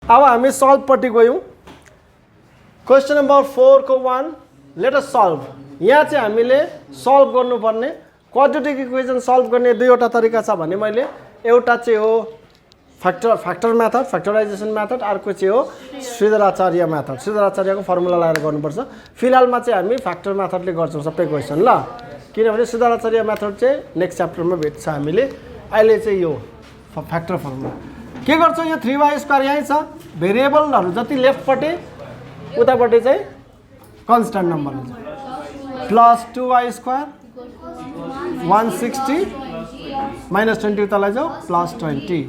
अब हामी सल्भपट्टि गयौँ। क्वेसन नम्बर 4 को 1 लेट अस सल्भ। यहाँ चाहिँ हामीले सल्भ गर्नुपर्ने क्वाड्रेटिक इक्वेसन सल्भ गर्ने दुईवटा तरिका छ भने मैले एउटा चाहिँ हो फ्याक्टर मेथड फ्याक्टराइजेसन मेथड, अर्को चाहिँ हो श्रीधराचार्य मेथड। श्रीधराचार्यको फर्मुला लगाएर गर्नुपर्छ। फिलहालमा चाहिँ हामी फ्याक्टर मेथडले गर्छौँ सबै क्वेसन ल, किनभने श्रीधराचार्य मेथड चाहिँ नेक्स्ट च्याप्टरमा भेट्छ हामीले। अहिले चाहिँ यो फ्याक्टर फर्मुला के गर्छौँ, यो 3y² यहीँ छ। भेरिएबलहरू जति लेफ्टपट्टि उतापट्टि चाहिँ कन्स्ट्यान्ट नम्बर हुन्छ। प्लस 2y² 160 माइनस 20 उता लैजाऊ प्लस 20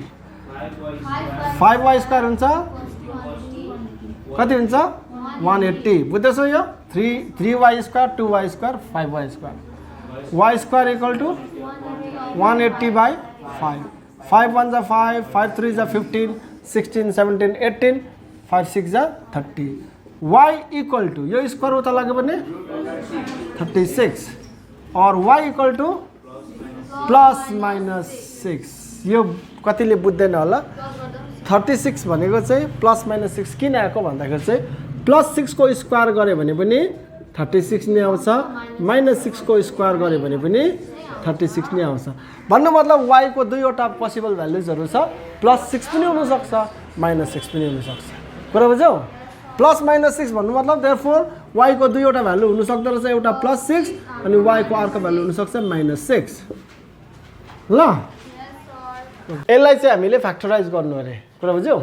5y² हुन्छ कति हुन्छ 180। बुझ्दैछौ यो 3y² 2y² 5y²। y² equal to 180/5। 5 1 जा 5, 5 3 जा 15, 16 17 18, 5 6 जा 30। y इक्वल टु यो स्क्वायर उता लाग्यो भने 36 और y equal to plus minus 6। यो कतिले बुझ्दैन होला। 36 भनेको चाहिँ प्लस माइनस 6 किन आएको भन्दाखेरि चाहिँ प्लस 6 को स्क्वायर गऱ्यो भने पनि 36 नै आउँछ, माइनस 6 को स्क्वायर गऱ्यो भने पनि 36 नै आउँछ। भन्नु मतलब y को दुईवटा पोसिबल भ्यालुजहरू छ। प्लस 6 पनि हुनसक्छ, माइनस 6 पनि हुनसक्छ। कुरा बुझ्यौ? प्लस माइनस 6 भन्नु मतलब देयरफोर y को दुईवटा भ्यालु हुन सक्दो रहेछ, एउटा प्लस 6 अनि y को अर्को भ्यालु हुन सक्छ माइनस 6। ल यसलाई चाहिँ हामीले फ्याक्टराइज गर्नु अरे। कुरा बुझ्यौ?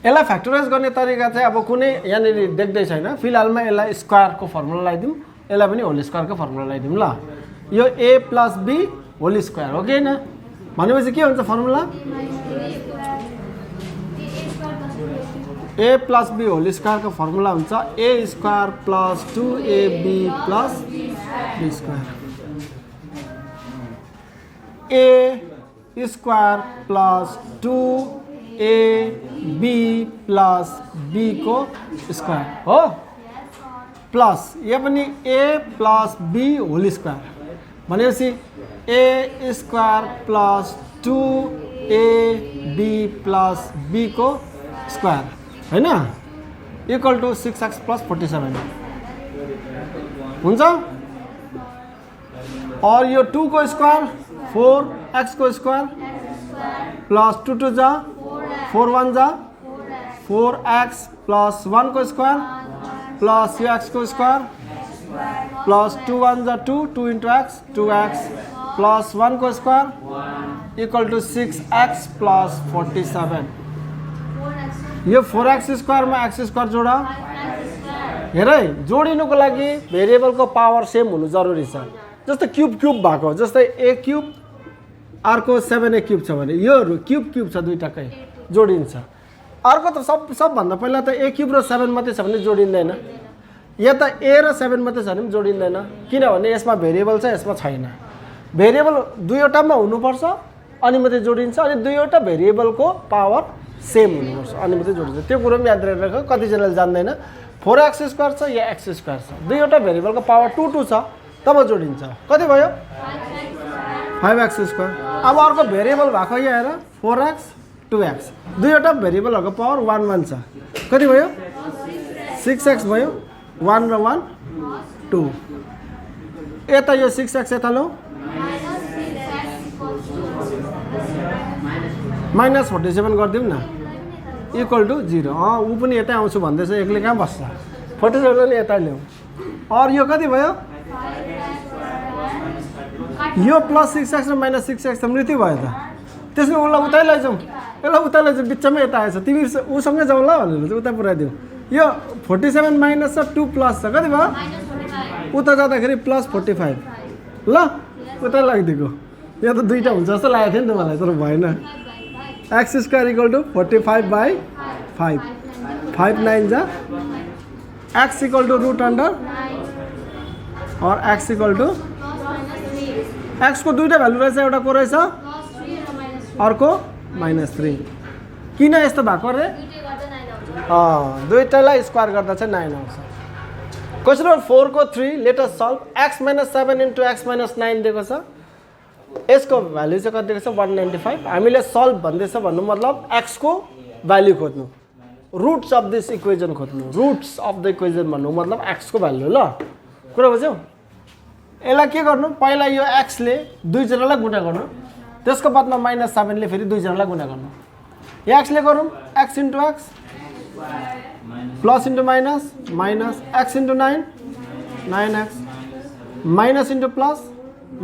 यसलाई फ्याक्टराइज गर्ने तरिका चाहिँ अब कुनै यहाँनिर देख्दै छैन। फिलहालमा यसलाई स्क्वायरको फर्मुला लगाइदिउँ, यसलाई पनि होल स्क्वायरको फर्मुला लगाइदिउँ। ल यो a plus b whole square हो कि होइन? भनेपछि के हुन्छ formula? a plus b whole स्क्वायरको फर्मुला हुन्छ a² plus 2ab plus b²। a² plus 2ab plus b को स्क्वायर हो, प्लस यो पनि a plus b whole square भनेपछि a² plus 2ab plus b को स्क्वायर हैन इक्वल टु 6x प्लस 47 हुन्छ। और यो 2 को स्क्वायर 4x को स्क्वायर प्लस 2 2 जा 4 1 जा 4x प्लस 1 को स्क्वायर प्लस यो x को स्क्वायर प्लस 2 1 जा 2 2 इंटू x 2x प्लस 1 को square equal two 6x plus 47। यो 4x स्क्वायर में x स्क्वायर जोड़ा। हेर है, जोडिनुको लागि भेरिएबलको पावर सेम हुनु जरुरी छ। जस्तै क्यूब भएको, जस्तै a क्यूब अर्को 7a क्यूब छ भने यो क्यूब छ दुईटाकै जोडिन्छ। अर्को त सबभन्दा पहिला त a क्यूब र 7 मात्रै छ भने जोडिँदैन। या त a र 7 मात्रै छ भने पनि जोडिँदैन, किनभने यसमा भेरिएबल छ यसमा छैन। भेरिएबल दुईवटामा हुनुपर्छ अनि मात्रै जोडिन्छ, अनि दुईवटा भेरिएबलको पावर सेम हुनुपर्छ अनि मात्रै जोडिन्छ। त्यो कुरो पनि याद राखेर कतिजनाले जान्दैन। 4x स्क्वायर छ या x स्क्वायर छ, दुईवटा भेरिएबलको पावर 2 2 छ तब जोडिन्छ। कति भयो? 5x square. अब अर्को भेरिएबल भएको यहाँ हेर 4x 2x, दुईवटा भेरिएबलहरूको पावर 1 1 छ। कति भयो? 6x भयो। 1 र 1 2। यता यो 6x यता लो माइनस 47 गरिदिउँ न इक्वल टु 0। ऊ पनि यतै आउँछु भन्दैछ, एक्लै कहाँ बस्छ? 47 यता ल्याउँ। और यो कति भयो? यो प्लस 6x र माइनस 6x त मृत्यु भयो त। त्यसमा उसलाई उतै लैजाउँ, यसलाई उता लैजाउँ, बिचमै यता आएछ, तिमी उसँगै जाउँ ल भनेर उता पुऱ्याइदिउँ। यो 47 माइनस छ 2 प्लस छ, कति भयो? उता जाँदाखेरि प्लस 45। ल उता लगिदिएको। यहाँ त दुईवटा हुन्छ जस्तो लागेको थियो नि त मलाई, तर भएन। x square equal two 45/5। 5 9 जा x equal to root under और x इक्वल टू x को दुईटा भ्यालु रहेछ, एउटा को रहेछ अर्को -3। किन यस्तो भएको रे? दुईटालाई स्क्वायर गर्दा चाहिँ 9 आउँछ। क्वेसन नम्बर 4 को 3 let us solve. x - 7 into x - 9 दिएको छ। यसको भ्यालु चाहिँ कति दिएको छ? 195। हामीले सल्भ भन्दैछ भन्नु मतलब x को भ्याल्यु खोज्नु रुट्स अफ दिस इक्वेसन खोज्नु रुट्स अफ द इक्वेसन भन्नु मतलब x को भ्याल्यु ल कुरा बुझ्यौ यसलाई के गर्नु पहिला यो x ले दुई जनालाई गुणा गर्नु त्यसको बादमा -7 ले फेरि दुई जनालाई गुणा गर्नु यो x ले गरौँ x into x plus into minus minus x into 9 9x minus into plus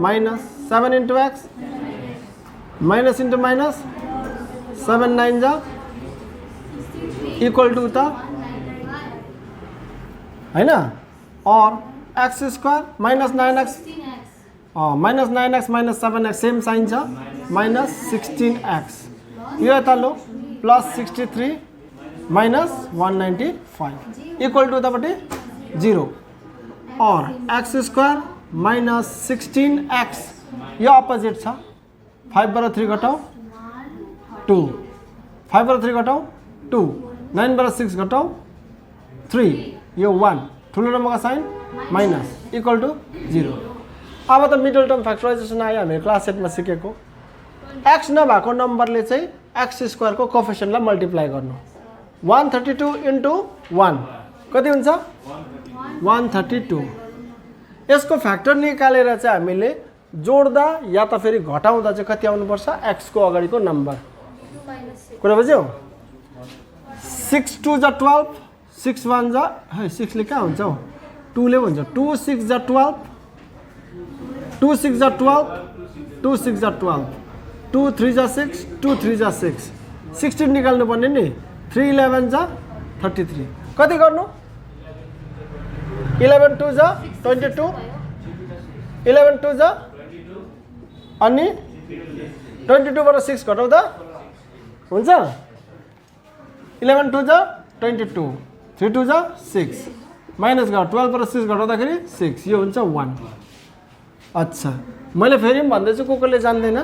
minus 7 into x minus into minus 7 9 जा equal to the है ना और x square minus 9x minus 9x minus 7x same sign छ minus 16x यो यता लो plus 63 minus 195 equal to उतापट्टि 0 or x square minus 16x यो opposite छ 5 बाट 3 घटाऊ 2 5 बाट 3 घटाऊ 2 9 बाट 6 घटाऊ 3 यो 1 ठुलो नम्बरको साइन माइनस इक्वल टु 0 अब त मिडल टर्म फ्याक्टराइजेसन आयो हामी क्लास 8 मा सिकेको x नभएको नम्बरले चाहिँ x स्क्वायर को कोएफिसिएन्टलाई मल्टिप्लाई गर्नु 132 into 1 कति हुन्छ 132 यसको फ्याक्टर निकालेर चाहिँ हामीले जोड्दा या त फेरि घटाउँदा चाहिँ कति आउनु पर्छ x को अगाडिको नम्बर कुरा बुझ्यौ 6 2 जा 12 6 1 जा है 6 ले कहाँ हुन्छ हौ 2 ले हुन्छ 2 6 जा 12 2 6 जा 12 2 6 जा 12 2 3 जा 6 2 3 जा 6 16 निकाल्नु पर्ने नि 3 11 जा 33 कति गर्नु 11 2 जा 22 11 2 जा अनि 22 बाट 6 घटाउँदा हुन्छ 11 2 जा 22 3 2 जा 6 माइनस गर 12 बाट 6 घटाउँदाखेरि 6 यो हुन्छ 1 अच्छा मैले फेरि भन्दैछु कोले जान्दैन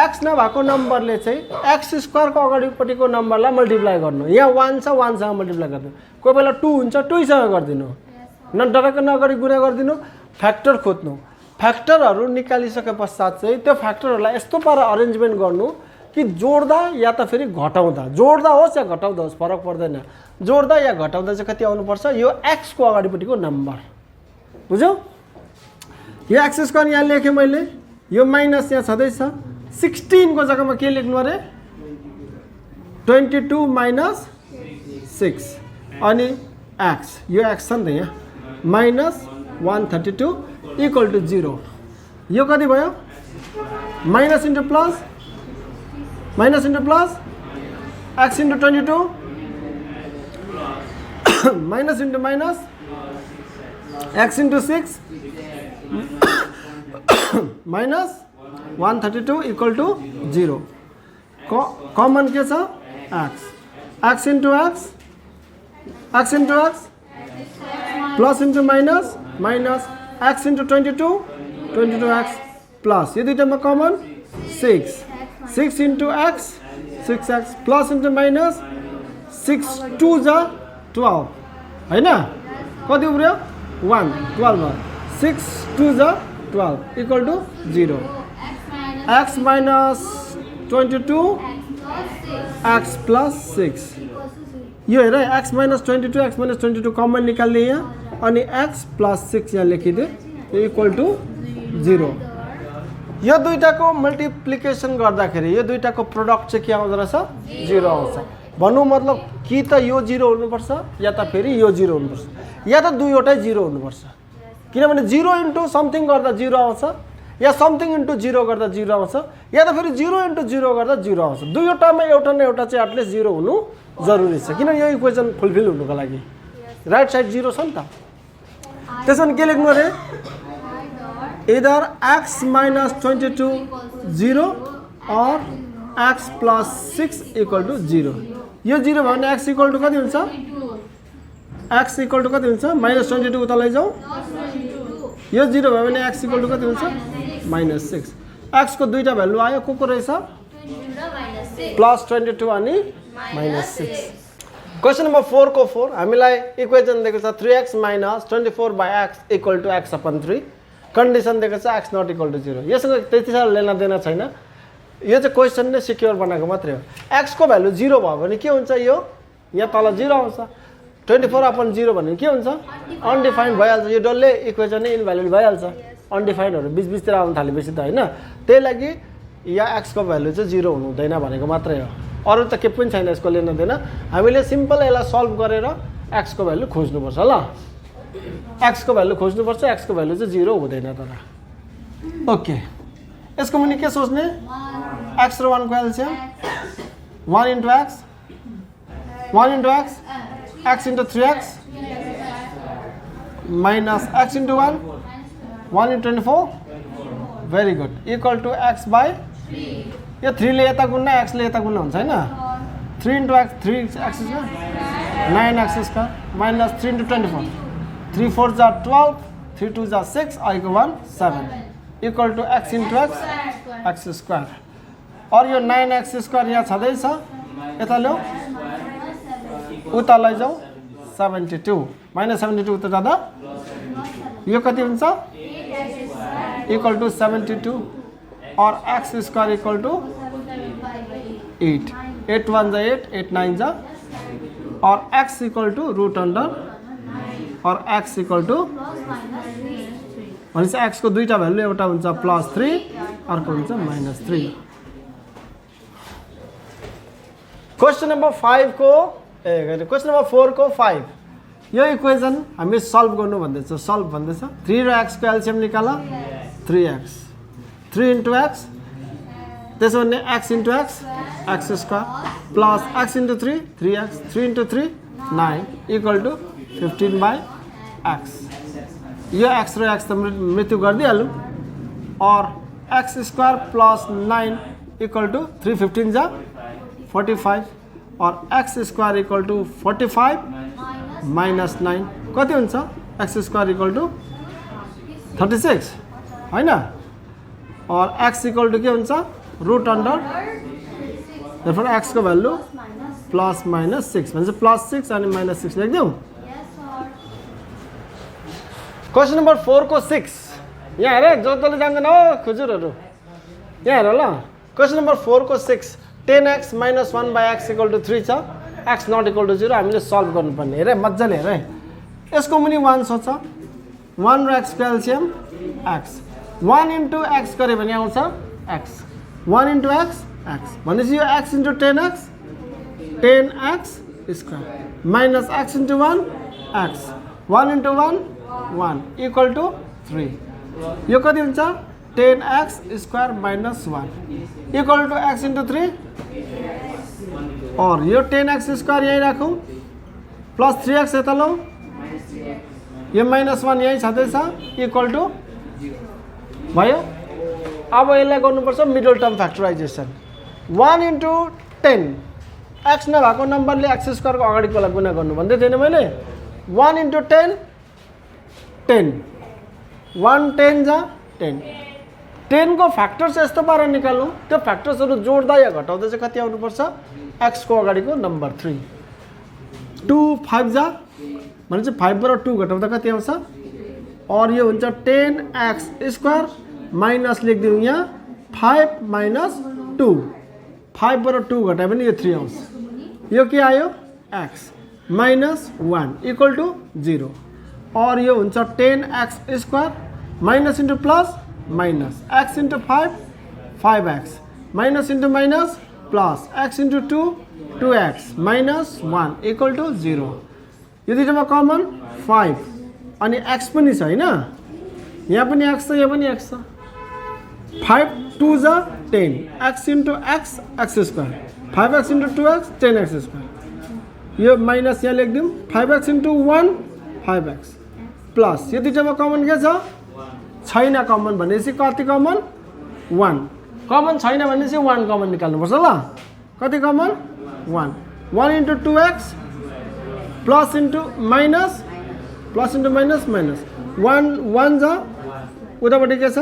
x नभएको नम्बरले चाहिँ x स्क्वायर को अगाडिपट्टिको नम्बरलाई मल्टिप्लाई गर्नु यहाँ 1 छ 1 सँग मल्टिप्लाई गर्नु कोही बेला 2 हुन्छ 2 सँग गर्दिनु न डरक नगरी गुणा गर्दिनु फ्याक्टर खोज्नु फ्याक्टरहरु निकालिसके पश्चात चाहिँ त्यो फ्याक्टरहरुलाई यस्तो पारा अरेन्जमेन्ट गर्नु कि जोड्दा या त फेरि घटाउँदा जोड्दा होस् या घटाउँदा होस् फरक पर्दैन जोड्दा या घटाउँदा चाहिँ कति आउनु पर्छ यो x को अगाडिपट्टिको नम्बर बुझ्यौ यो x स्क्वायर यहाँ लेखे मैले यो माइनस यहाँ छदै छ 16 को जग्गामा के लेख्नु अरे 22 minus 6 अनि x यो x छ नि त यहाँ minus 132 equal to 0 यो कति भयो minus into plus x into 22 minus into minus x into 6 minus 132 equal to 0 common के छ x into x plus into minus x into 22x plus यो दुईटामा common 6 into x 6x plus into minus 6 2 जा 12 हैन कति उब्रियो 1 12 6 2 जा 12 equal to 0 x minus 22 x plus 6 यो हेर x minus 22 कमन निकाल्ने यहाँ अनि x plus 6 यहाँ लेखिदिए इक्वल टु 0 यो दुईटाको मल्टिप्लिकेसन गर्दाखेरि यो दुईटाको प्रोडक्ट चाहिँ के आउँदो रहेछ 0 आउँछ भन्नु मतलब कि त यो 0 हुनुपर्छ या त फेरि यो 0 हुनुपर्छ या त दुईवटै 0 हुनुपर्छ किनभने 0 इन्टु समथिङ गर्दा 0 आउँछ या समथिङ इन्टु 0 गर्दा 0 आउँछ या त फेरि 0 इन्टु 0 गर्दा 0 आउँछ दुईवटामा एउटा न एउटा चाहिँ एटलिस्ट 0 हुनु जरुरी छ किन यो इक्वेसन फुलफिल हुनुको लागि राइट साइड 0 छ नि त त्यसैले के लेख्नु अरे either x minus 22 0 or x plus 6 equal to 0 यो 0 भयो भने x equal to कति हुन्छ x equal to कति हुन्छ minus 22 उता लैजाऊ यो 0 भयो भने x equal to कति हुन्छ minus 6 x को दुईटा भ्यालु आयो को रहेछ plus 22 अनि minus 6 क्वेशन नम्बर 4 को 4 हामीलाई इक्वेसन दिएको छ 3x minus 24 by x equal to x upon 3 condition दिएको छ x not equal to 0 यसको त्यति साह्रो लेना देना छैन यो चाहिँ क्वेसन नै सिक्योर बनाएको मात्रै हो। x को भ्यालु 0 भयो भने के हुन्छ, यो यहाँ तल 0 आउँछ। 24/0 भने के हुन्छ, अनडिफाइन्ड भइहाल्छ। यो डल्लै इक्वेसन नै इनभ्यालिड भइहाल्छ। अनडिफाइन्डहरू बिचबिचतिर आउनु थालेपछि त होइन। त्यही लागि यहाँ x को भ्यालु चाहिँ 0 हुनु हुँदैन भनेको मात्रै हो। अरू त केही पनि छैन यसको लेन देन। हामीले सिम्पल यसलाई सल्भ गरेर x को भ्यालु खोज्नुपर्छ ल। x को भ्यालु खोज्नुपर्छ, x को भ्यालु चाहिँ 0 हुँदैन तर। ओके, यसको मुनि के सोच्ने, x र 1 को LCM 1 into x, 1 into x, x into 3x minus x into 1, 1 into 24, very good, equal to x by, यो 3 ले यता गुण्न x ले यता गुण्न हुन्छ होइन। 3 into x, 3x square 9x square minus 3 into 24, 3 4 जा 12, 3 2 जा 6, आइको 1 7, equal to x into x square. Or यो 9x स्क्वायर यहाँ छँदैछ, यता ल्याऊ, उता लैजाऊ 72, माइनस 72 उता जाँदा यो कति हुन्छ, इक्वल टु 72 और x स्क्वायर इक्वल टु 8, 8 1 जा 8, 8 9 जा, or x equal to root under और x इक्वल टु भनेपछि x को दुईटा भ्यालु, एउटा हुन्छ +3 अर्को हुन्छ -3। क्वेश्चन नम्बर 5 को क्वेश्चन नम्बर 4 को 5 यो इक्वेसन हामी सल्भ गर्नु भन्दैछ। सल्भ भन्दैछ 3 र x को एलसिएम निकाल, 3x, 3 इन्टु x, त्यसो भने x into x, x square plus x into 3, 3x, 3 into 3 9, equal to 15/x। यो x र x त मृत्यु गरिदिइहालौँ, or x square plus 9 equal to 3 15 जा 45, or x square equal to 45 minus 9 कति हुन्छ, x स्क्वायर इक्वल टु 36 होइन। और x इक्वल टु के हुन्छ, रूट अंडर, therefore x को भ्यालु प्लस माइनस 6 भन्छ, +6 अनि -6 लेखिदिउँ। क्वेश्चन नम्बर 4 को 6 यहाँ हेर, जो जसले जान्दैन हो खुजुरहरू यहाँ हेर ल। क्वेश्चन नम्बर 4 को 6 10x - 1/x इक्वल टु 3 छ, x नट इक्वल टु 0 हामीले सल्भ गर्नुपर्ने। हेर मजाले हेर, यसको मुनि 1 सोच, 1 र x को एलसिएम x, 1 इन्टु x गरे भने आउँछ x, 1 इन्टु x, x भनेपछि यो x into 10x, 10x square minus x into 1 x, 1 into 1 1 equal to 3, यो कति हुन्छ 10x square minus 1 equal to x into 3, or यो 10x स्क्वायर यहीँ राखौँ, प्लस 3x यता लौ, यो -1 यहीँ छँदैछ, इक्वल टु भयो। अब यसलाई गर्नुपर्छ middle term factorisation. 1 into 10 x नभएको नम्बरले x स्क्वायरको अगाडिकोलाई गुणा गर्नु भन्दै थिएन मैले। 1 इन्टु 10 10, 1 10 जा 10, 10 को फ्याक्टर्स यस्तो पारा निकाल्नु, त्यो फ्याक्टर्सहरू जोड्दा या घटाउँदा चाहिँ कति आउनुपर्छ, x को अगाडिको नम्बर 3, 2 5 जा भनेपछि 5 बाट 2 घटाउँदा कति आउँछ, और यो हुन्छ 10x स्क्वायर माइनस लेखिदिउँ यहाँ 5 माइनस 2, 5 बाट 2 घटायो भने यो 3 आउँछ, यो के आयो x माइनस 1 इक्वल टु 0, और यो हुन्छ 10x square minus into plus minus x into 5 5x minus into minus plus x into 2 2x minus 1 equal to 0। यो दुईटामा कमन 5 अनि x पनि छ होइन, यहाँ पनि x छ, यहाँ पनि x छ, 5 2 जा 10, x into x, x square 5x into 2x 10x square, यो माइनस यहाँ लेखिदिउँ, 5x इन्टु 1 5x प्लस यो दुईटामा कमन के छ छैन, कमन भनेपछि कति कमन 1, कमन छैन भनेपछि 1 कमन निकाल्नुपर्छ ल। कति common 1, 1 into 2x plus into minus, plus into minus minus 1 1 जा उतापट्टि के छ,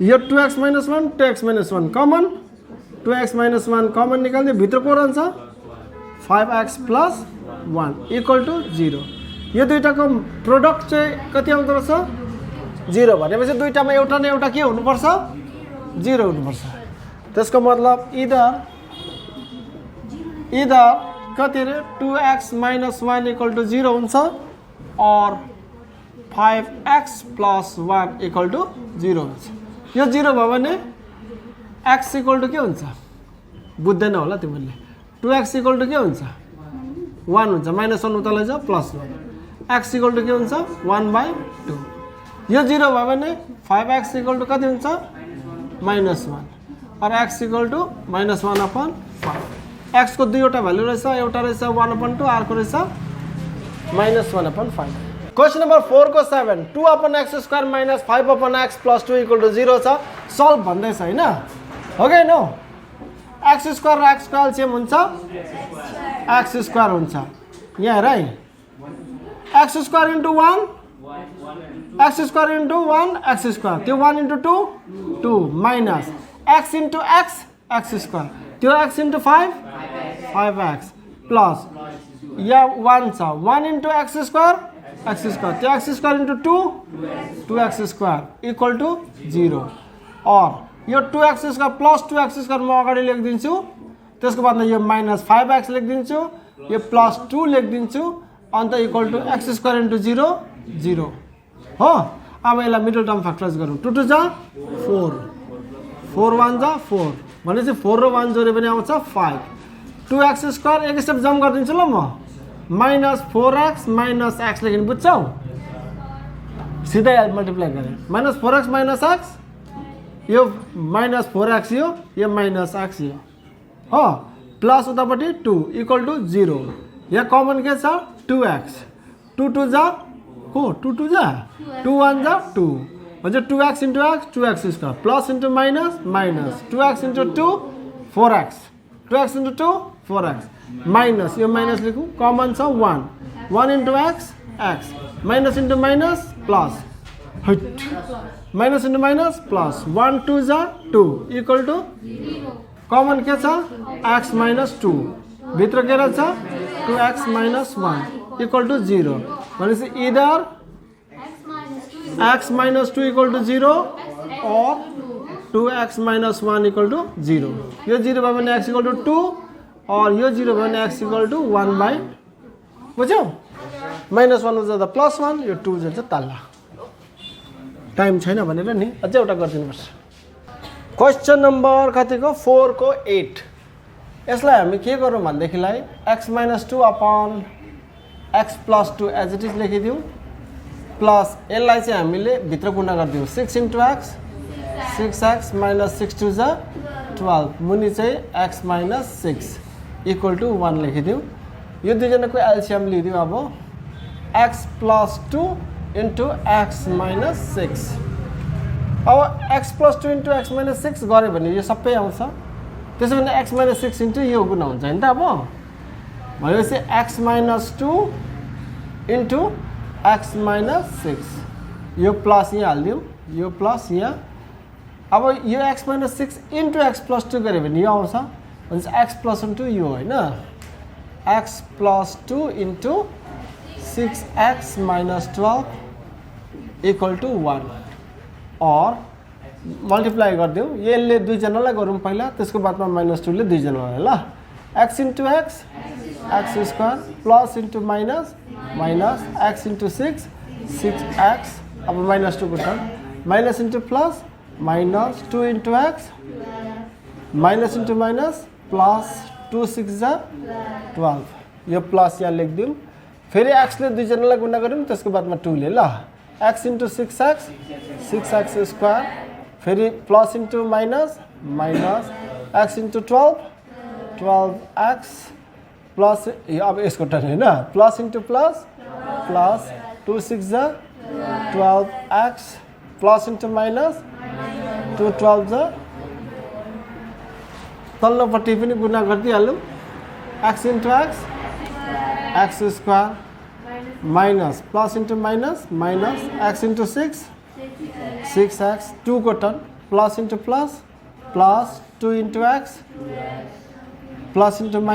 यो 2x minus 1 2x minus 1 common, 2x minus 1 common निकाल्दै भित्र को रहन्छ 5x प्लस 1 इक्वल टु 0। यो दुईटाको प्रोडक्ट चाहिँ कति आउँदो रहेछ 0 भनेपछि दुईटामा एउटा न एउटा के हुनुपर्छ 0 हुनुपर्छ। त्यसको मतलब इदर कति रे 2x - 1 = 0 हुन्छ और 5x + 1 = 0 हुन्छ। यो 0 भयो भने x = के हुन्छ बुझ्दैन होला तिमीले। 2x = के हुन्छ 1 हुन्छ, -1 उता लैजाऊ +1, x = के हुन्छ 1/2। यो 0 भयो भने 5x = कति हुन्छ -1 और x = -1/5। x को दुईवटा भ्यालु रहेछ, एउटा रहेछ 1/2, अर्को रहेछ -1/5। क्वेश्चन नम्बर 4 को 7 2/x² - 5/x + 2 = 0 छ। सल्भ भन्दैछ हैन, हो कि हैन? x² र x को एलसीएम हुन्छ x² हुन्छ। यहाँ हेर है, x² * 1 x² * 1 x², त्यो 1 * 2 2 माइनस x * x x², त्यो x * 5 5x प्लस यहाँ 1 छ 1 * x² x², त्यो x² * 2 2x² = 0 और यो 2x² प्लस 2x² म अगाडि लेखिदिन्छु। त्यसको बादमा यो -5x लेखिदिन्छु, यो +2 लेखिदिन्छु, अन्त = x² * 0 0 हो। अब यसलाई मिडल टर्म फ्याक्टराइज गरौँ। 2 2 जा 4 4 1 जा 4 भनेपछि 4 र 1 जोड्यो भने आउँछ 5। 2x² एक स्टेप जम्प गरिदिन्छु ल म, -4x - x लेखिन बुझ्छौ, सिधै मल्टिप्लाई गरेँ। -4x - x यो -4x यो -x यो हो, प्लस उतापट्टि 2 = 0। यहाँ कमन के छ 2x, 2 2 जा को 2 2 जा 2 1 जा 2 म्हणजे 2x * x 2x² plus * minus 2x * 2 4x 2x * 2 4x minus यो माइनस लेखौँ, कमन छ 1 1 * x x minus * minus plus minus * minus plus 1 2 जा 2 = 0। कमन के छ x - 2 भित्र के रहेछ 2x - 1 = 0 भनेपछि इदर x - 2 = 0 और 2x - 1 = 0। यो 0 भयो भने x = 2 और यो 0 भयो भने x = 1/, बुझ्यौ? -1 जाँदा +1, यो 2 जान्छ तल्ला। टाइम छैन भनेर नि अझै एउटा गरिदिनुपर्छ। क्वेश्चन नम्बर कतिको 4 को 8। यसलाई हामी के गरौँ भनेदेखिलाई x - 2/x + 2 as it is लेखिदिउँ, प्लस यसलाई चाहिँ हामीले भित्र गुणा गरिदिउँ 6 * x 6x - 6 2 जा 12 मुनि चाहिँ x - 6 = 1 लेखिदिउँ। यो दुईजनाको एलसीएम लिदिउँ। अब x + 2 * x - 6, अब x + 2 * x - 6 गऱ्यो भने यो सबै आउँछ। त्यसो भने x - 6 * यो गुणा हुन्छ नि त। अब भनेपछि x - 2 * x - 6 यो प्लस यहाँ हालिदिउँ, यो प्लस यहाँ। अब यो x - 6 * x + 2 गऱ्यो भने यो आउँछ, भनेपछि x + 2 यो होइन, x + 2 * 6x - 12 = 1 और मल्टिप्लाई गरिदिउँ। यसले दुईजनालाई गरौँ पहिला, त्यसको बादमा -2 ले दुईजनालाई ल। x * x x² plus * minus x * 6 6x, अब -2 को term minus * plus -2 * x minus * minus plus 2 6 जा 12 यो प्लस यहाँ लेखिदिउँ। फेरि x ले दुईजनालाई गुणा गरौँ, त्यसको बादमा 2 ले ल। x * 6x 6x², फेरि plus * minus x * 12 12x plus अब यसको टर्म होइन, प्लस * प्लस प्लस 2 6 जा 12x प्लस * माइनस 2 12 जा तल्लोपट्टि पनि गुणा गरिदिइहालौँ। x * x x² minus plus * minus x * 6 6x 2 को term plus * plus plus 2 * x plus *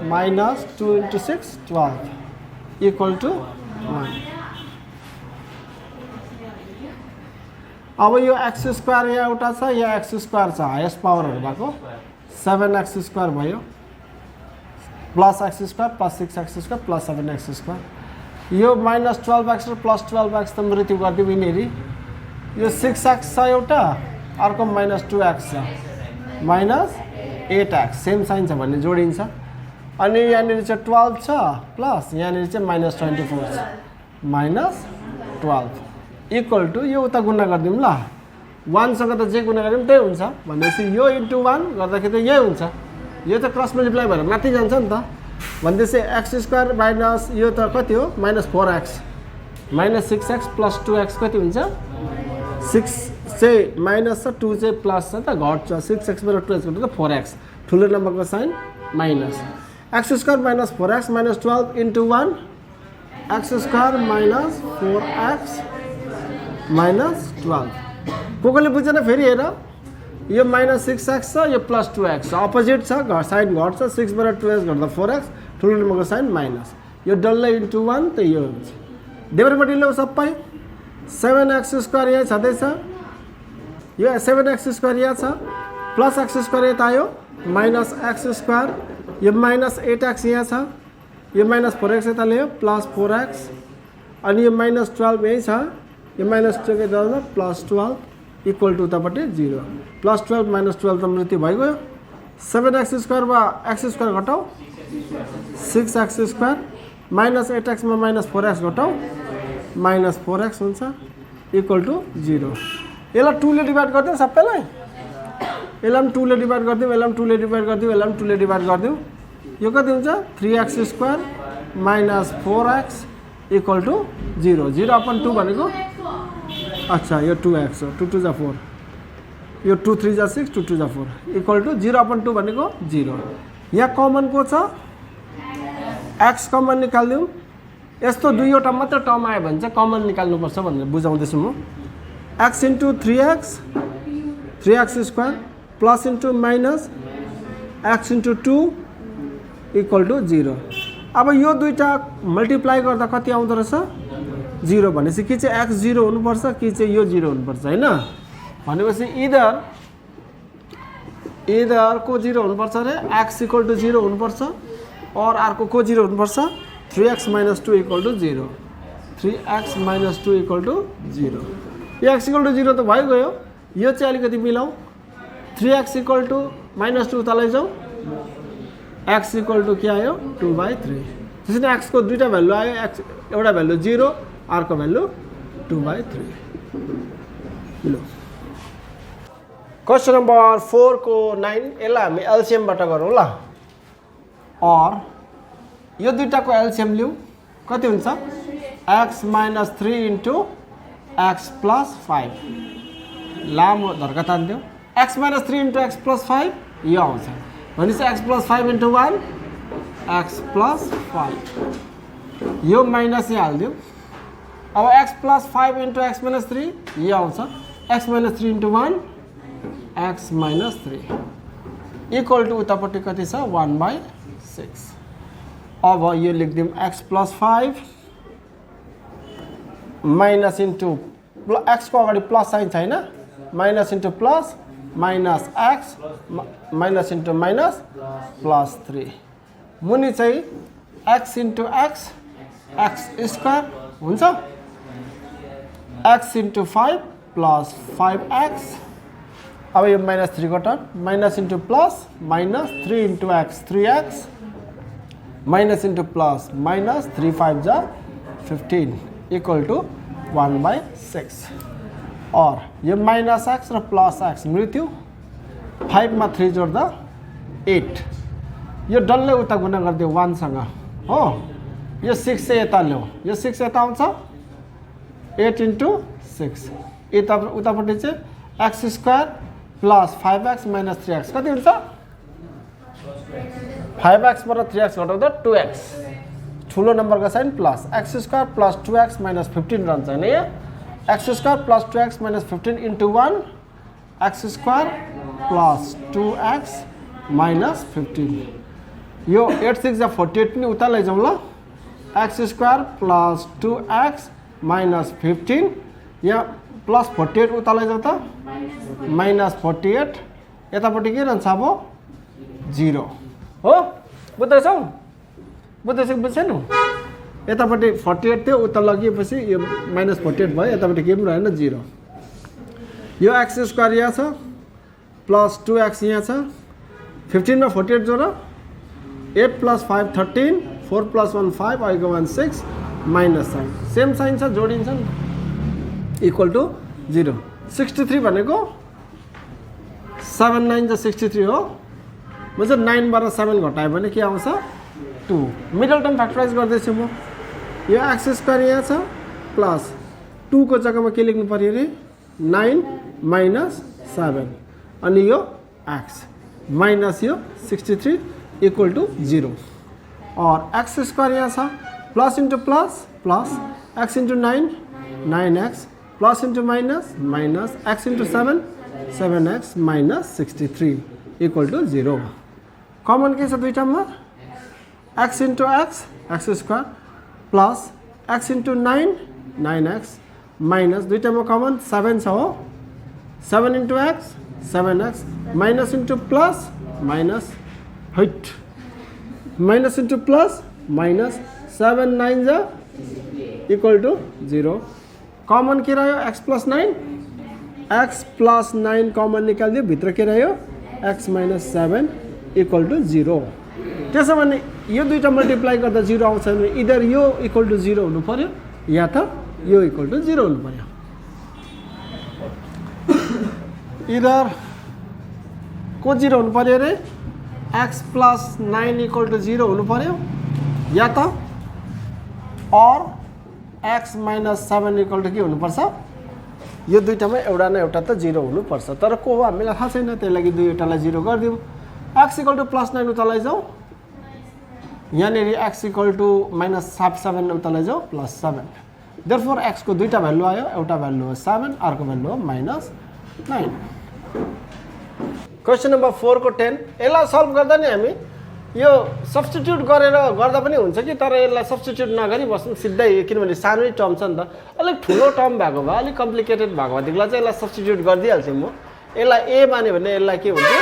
minus 2 * 6 12 = 1। अब यो एक्स स्क्वायर यहाँ एउटा छ, यहाँ एक्स स्क्वायर छ, हाइएस्ट पावरहरू भएको 7x स्क्वायर भयो plus x square plus 6x square plus 7x square. यो माइनस 12x र प्लस 12x त मृत्यु गरिदिउँ यिनीहरू। यो 6x छ एउटा, अर्को माइनस 2x छ, माइनस 8x सेम साइन छ भन्ने जोडिन्छ। अनि यहाँनिर चाहिँ 12 छ प्लस यहाँनिर चाहिँ माइनस 24 छ, माइनस 12 इक्वल टु यो उता गुणा गरिदिउँ ल, 1 सँग त जे गुणा गरिदिउँ त्यही हुन्छ भनेपछि यो इन्टु 1 गर्दाखेरि त यही हुन्छ, यो त क्रस मल्टिप्लाई भएर माथि जान्छ नि त। भनेपछि एक्स स्क्वायर माइनस यो त कति हो minus 4x minus 6x plus 2x कति हुन्छ, 6 चाहिँ माइनस छ 2 चाहिँ प्लस छ त घट्छ, 6x बाट 2x घट्यो त 4x, ठुलो नम्बरको sign minus. X square minus 4x minus 12 into 1 X square minus 4x minus 12। कसले बुझेन फेरि हेर, यो माइनस 6x छ, यो प्लस 2x छ, अपोजिट छ, साइन घट्छ, 6 बाट 2x घट्दा 4x, ठुलो नम्बरको साइन माइनस, यो डल्लै इन्टु 1 त यो हुन्छ। देब्रेपट्टि ल्याऊ सबै, 7x स्क्वायर यहाँ छँदैछ, यो 7x स्क्वायर यहाँ छ, प्लस एक्स स्क्वायर यता आयो, माइनस एक्स स्क्वायर, यो माइनस 8x यहाँ छ, यो माइनस 4x यता ल्यायो, प्लस 4x, अनि यो माइनस 12 यहीँ छ, यो माइनस 2 के गर्दा प्लस 12 इक्वल टु उतापट्टि 0, प्लस 12 माइनस 12 त मृत्यु भइगयो। 7x स्क्वायरमा एक्स स्क्वायर घटाऊ 6x स्क्वायर, माइनस 8x मा माइनस 4x घटाऊ माइनस 4x हुन्छ इक्वल टु 0। यसलाई 2 ले डिभाइड गरिदिउँ सबैलाई, यसलाई पनि 2 ले डिभाइड गरिदिउँ, यसलाई पनि 2 ले डिभाइड गरिदिउँ, यसलाई पनि 2 ले डिभाइड गरिदिउँ, यो कति हुन्छ 3x square minus 4x equal to 0, 0 upon 2 भनेको अच्छा यो 2x हो, 2 2 जा 4, यो 2 3 जा 6, 2 2 जा 4 इक्वल टु 0 अपन 2 भनेको 0। यहाँ कमन को छ x कमन निकाल्दिउँ, यस्तो दुईवटा मात्र टर्म आयो भने चाहिँ कमन निकाल्नुपर्छ भनेर बुझाउँदैछु म। x into 3x square plus into minus x into 2 equal to 0। अब यो दुईटा मल्टिप्लाई गर्दा कति आउँदो रहेछ 0 भनेपछि कि चाहिँ x 0 हुनुपर्छ कि चाहिँ यो 0 हुनुपर्छ हैन, भनेपछि इदर को 0 हुनुपर्छ रे, x इक्वल टु 0 हुनुपर्छ, और अर्को को 0 हुनुपर्छ 3x minus 2 equal to 0, 3x minus 2 equal to 0। यो x इक्वल टु 0 त भइगयो, यो चाहिँ अलिकति मिलाऊ, 3x इक्वल टु माइनस 2 उता लैजाऊ, x इक्वल टु के आयो 2/3। त्यसैले x को दुईटा भ्यालु आयो, x एउटा भ्यालु 0 अर्को भ्यालु 2/3। ल क्वेश्चन नम्बर 4 को 9 यसलाई हामी एलसीएम बाट गरौँ ल, और यो दुईटाको एलसीएम लिऊ कति हुन्छ x minus 3 into x plus 5, लामो धर्का तान्दियो, x minus 3 into x plus 5 यो आउँछ भनेपछि x plus 5 into 1 x plus 5, यो माइनस यहाँ हालिदिउँ। अब x plus 5 into x minus 3 यो आउँछ, x minus 3 into 1 x minus 3 equal to उतापट्टि कति छ 1/6। अब यो लेखिदिउँ x plus 5 minus into x को अगाडि प्लस साइन छैन, minus into plus minus x minus into minus plus 3, मुनि चाहिँ x इन्टु x स्क्वायर हुन्छ, x इन्टु 5 प्लस 5x, अब यो माइनस 3 को term minus into plus minus 3 into x 3x minus into plus minus 3 5 जा 15 equal to 1/6, और यो minus x र प्लस x मृत्यु, 5 मा 3 जोड्दा 8, यो डल्लै उता गुणा गरिदियो 1 सँग हो, यो 6 चाहिँ यता ल्याऊ, यो 6 यता आउँछ 8 इन्टु 6, यता उतापट्टि चाहिँ x square plus 5x minus 3x कति हुन्छ 5x बाट 3x घटाउँदा 2x, ठुलो नम्बरको sign plus x square plus 2x minus 15 रहन्छ हैन, यहाँ x square plus 2x minus 15 into 1 x square plus 2x minus 15, यो 8 6 जा 48 पनि उता लैजाउँ ल, x square plus 2x minus 15, यहाँ प्लस 48 उता लैजाऊ त माइनस 48 यतापट्टि के रहन्छ अब 0 हो बुझ्दैछौ बुझ्दैनौ यतापट्टि 48 थियो उता लगिएपछि यो माइनस 48 भयो यतापट्टि के पनि रहेन 0 यो x स्क्वायर यहाँ छ प्लस 2x यहाँ छ 15 मा 48 जोड 8 plus 5 13 4 plus 1 5 आइको 1 6 minus sign same sign छ जोडिन्छ नि इक्वल टु 0 63 भनेको 7 9 63 हो मतलब 9 बाट 7 घटायो भने के आउँछ 2 मिडल टर्म फ्याक्टराइज गर्दैछु म यो x स्क्वायर यहाँ छ प्लस 2 को जग्गामा के लेख्नु पर्यो रे 9 माइनस 7 अनि यो x माइनस यो 63 equal to 0 or x square यहाँ छ plus into plus plus x into 9 9x plus into minus minus x into 7 7x minus 63 equal to 0 common के छ दुईटामा x into x x square plus x into 9 9x minus दुईटामा common 7 छ हो 7 into x 7x minus into plus minus height minus into plus minus 7 9 जा equal to 0 common के रह्यो x plus 9 x plus 9 common निकालिदियो भित्र के रह्यो x माइनस 7 इक्वल टु 0 त्यसो भने यो दुईटा मल्टिप्लाई गर्दा 0 आउँछ भने इदर यो इक्वल टु 0 हुनु पर्यो या त यो इक्वल टु 0 हुनु पर्यो इदर को 0 हुनु पर्यो रे x प्लस 9 इक्वल टु 0 हुनु पर्यो या त और x माइनस 7 इक्वल टु के हुनुपर्छ यो दुईटामा एउटा न एउटा त 0 हुनुपर्छ तर को हो हामीलाई थाहा छैन त्यही लागि दुईटालाई 0 गरिदिउँ x इक्वल टु प्लस 9 उता लैजाऊ यहाँनिर x इक्वल टु माइनस 7 उता लैजाऊ प्लस 7 देयरफोर x को दुईटा भ्यालु आयो एउटा भ्यालु हो 7 अर्को भ्यालु हो माइनस 9 क्वेसन नम्बर 4 को 10 यसलाई सल्भ गर्दा नि हामी यो सब्स्टिट्युट गरेर गर्दा पनि हुन्छ कि तर यसलाई सब्स्टिट्युट नगरी बस्नु सिधै किनभने सानै टर्म छ नि त अलिक ठुलो टर्म भएको भए अलिक कम्प्लिकेटेड भएको भएदेखिलाई चाहिँ यसलाई सब्स्टिट्युट गरिदिइहाल्छु म यसलाई a मान्यो भने यसलाई के हुन्थ्यो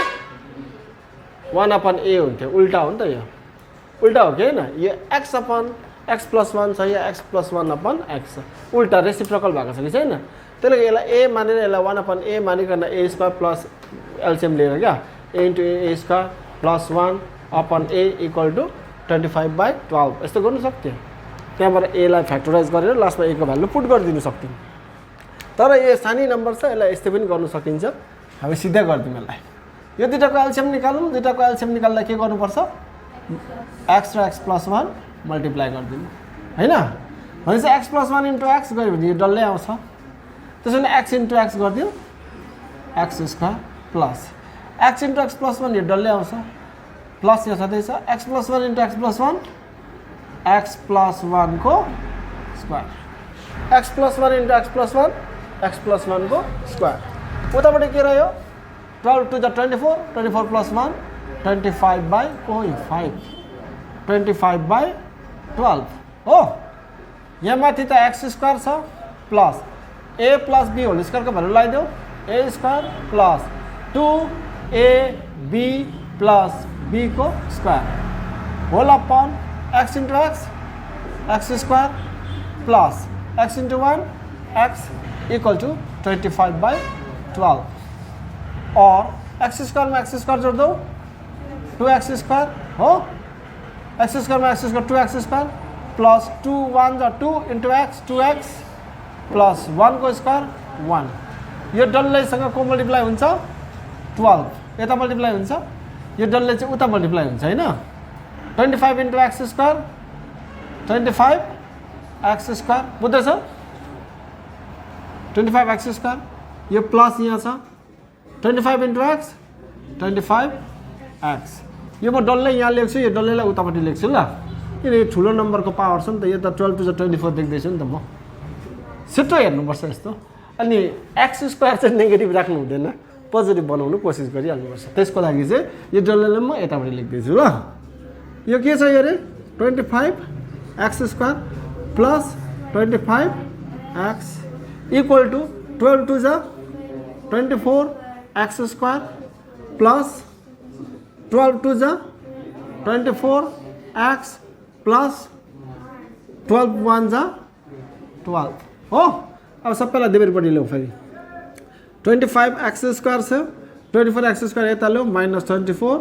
1/a हुन्थ्यो उल्टा हो नि त यो उल्टा हो कि हैन यो x प्लस 1 छ या x प्लस 1/x उल्टा रेसिप्रोकल भएको छ कि छैन त्यसले यसलाई a मानेर यसलाई 1/a मानिकन a स्क्वायर प्लस एलसीएम लिएर क्या a into a square plus 1/a equal to 25/12 यस्तो गर्नु सक्थ्यो त्यहाँबाट a लाई फ्याक्टराइज गरेर लास्टमा a को भ्यालु पुट गरिदिनु सक्थ्यौँ तर यो सानै नम्बर छ यसलाई यस्तै पनि गर्न सकिन्छ हामी सिधै गर्दियौँ यसलाई यो दुईटाको एलसीएम निकालौँ दुईटाको एलसीएम निकाल्दा के गर्नुपर्छ x र x प्लस 1 मल्टिप्लाई गरिदिनु हैन भनेपछि x प्लस 1 इन्टु x गऱ्यो भने यो डल्लै आउँछ त्यसो भने x इन्टु x गरिदियो x square plus x into x plus 1 यो डल्लै आउँछ प्लस यो छँदैछ x plus 1 into x plus 1 x plus 1 को square x plus 1 into x plus 1 x plus 1 को स्क्वायर उताबाट के रह्यो 12 to the 24 24 plus 1 25/5 25/12 हो यहाँ माथि त x स्क्वायर छ plus a plus b whole square को भ्यालु लगाइदेऊ a square plus 2ab plus b को square whole upon x into x square plus x into 1 x equal to 25/12 और x square में x स्क्वायर जोड़ दो 2x square हो x square में x square 2x square plus 2 1 जा 2 into x 2x plus 1 को square 1 यो डल्लैसँग को मल्टिप्लाई हुन्छ 12 यता मल्टिप्लाई हुन्छ यो डल्लै चाहिँ उता मल्टिप्लाई हुन्छ हैन 25 into x square 25 x square बुझ्दैछ 25 x स्क्वायर यो प्लस यहाँ छ 25 into x 25x यो म डल्लै यहाँ लेख्छु यो डल्लैलाई उतापट्टि लेख्छु ल किन यो ठुलो नम्बरको पावर छ नि त यो त 12 to the 24 देख्दैछु नि त म छिटो हेर्नुपर्छ यस्तो अनि x स्क्वायर चाहिँ नेगेटिभ राख्नु हुँदैन पोजिटिभ बनाउनु कोसिस गरिहाल्नुपर्छ त्यसको लागि चाहिँ यो डल्लैलाई म यतापट्टि लेख्दैछु ल यो के छ यो रे 25x square plus 25x equal to 12 2 जा 24 एक्स स्क्वायर प्लस 12 2 जा 24 एक्स प्लस 12 1 जा 12 हो। अब सबैलाई देब्रेपट्टि ल्याउँ फेरि 25 एक्स स्क्वायर छ 24 एक्स स्क्वायर यता ल्याउँ माइनस 24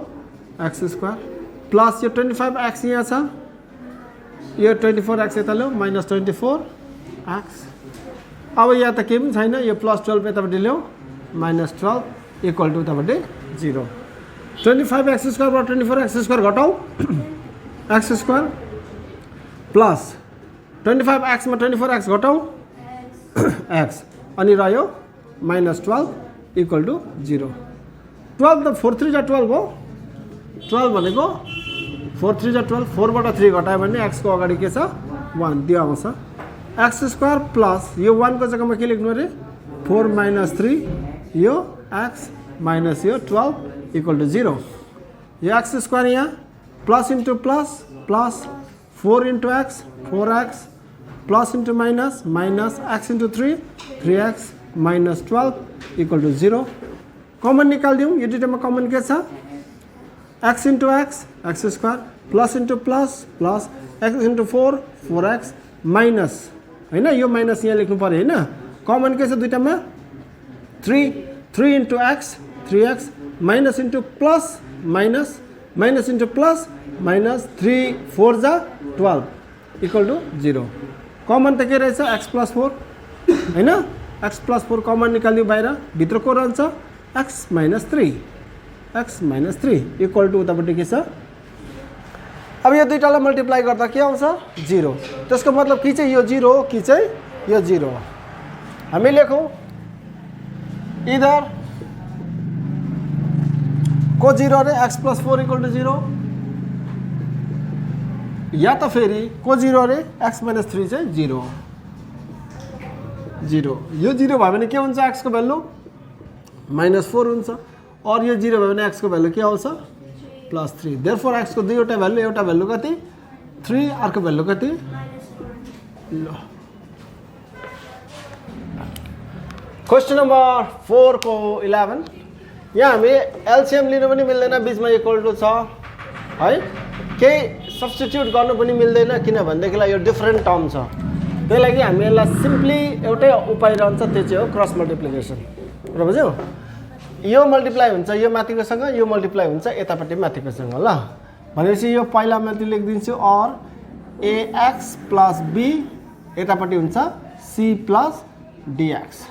एक्स स्क्वायर प्लस यो 25 एक्स यहाँ छ यो 24 एक्स यता ल्याउँ माइनस 24 एक्स। अब यहाँ त केही पनि छैन यो प्लस 12 यतापट्टि ल्याउँ माइनस 12 इक्वल टु उतापट्टि 0। 25 एक्स स्क्वायरबाट 24 एक्स स्क्वायर घटाउँ एक्स स्क्वायर प्लस 25 एक्समा 24 एक्स घटाउँ एक्स अनि रह्यो माइनस 12 इक्वल टु 0। 12 त 4 3 जा 12 हो 12 भनेको 4 3 जा 12 4 बाट 3 घटायो भने एक्स को अगाडि के छ 1 त्यो आउँछ एक्स स्क्वायर प्लस यो 1 को जग्गामा के लेख्नु अरे 4 माइनस 3 यो एक्स माइनस यो 12 इक्वल टु 0। यो एक्स स्क्वायर यहाँ plus into plus plus 4 into x 4x plus into minus minus x into 3 3x minus 12 equal to 0। Common निकालिदिउँ यो दुईटामा कमन के छ x into x x square plus into plus plus x into 4 4x minus होइन यो minus यहाँ लेख्नु पऱ्यो होइन कमन के छ दुईटामा 3 into x 3x minus into plus minus minus into plus minus 3 4 जा 12 इक्वल टु 0। कमन त के रहेछ एक्स प्लस 4 होइन एक्स प्लस 4 कमन निकाल्यो बाहिर भित्र को रहन्छ एक्स माइनस 3 इक्वल टु उतापट्टि के छ अब यो दुईटालाई मल्टिप्लाई गर्दा के आउँछ 0। त्यसको मतलब कि चाहिँ यो 0 हो कि चाहिँ यो 0 हो। हामी लेखौँ इधर को 0 रे एक्स प्लस 4 इक्वल टु 0 या त फेरि को 0 रे एक्स माइनस 3 चाहिँ 0 0 यो 0 भयो भने के हुन्छ एक्स को भ्यालु माइनस 4 हुन्छ और यो 0 भयो भने एक्स को भ्यालु के आउँछ प्लस 3 देयरफोर एक्स को दुईवटा भ्यालु एउटा भ्यालु कति 3 अर्को भ्यालु कति ल। क्वेश्चन नम्बर 4 को 11 यहाँ हामी एलसीएम लिनु पनि मिल्दैन बीचमा इक्वल टु छ है केही सब्स्टिट्युट गर्नु पनि मिल्दैन किनभनेदेखिलाई यो डिफरेन्ट टर्म छ त्यही लागि हामी यसलाई सिम्पली एउटै उपाय रहन्छ त्यो चाहिँ हो क्रस मल्टिप्लिकेसन र बुझ्यौ यो मल्टिप्लाई हुन्छ यो माथिकोसँग यो मल्टिप्लाई हुन्छ यतापट्टि माथिकोसँग ल भनेपछि यो पहिला माथि लेखिदिन्छु और ax प्लस b यतापट्टि हुन्छ c प्लस dx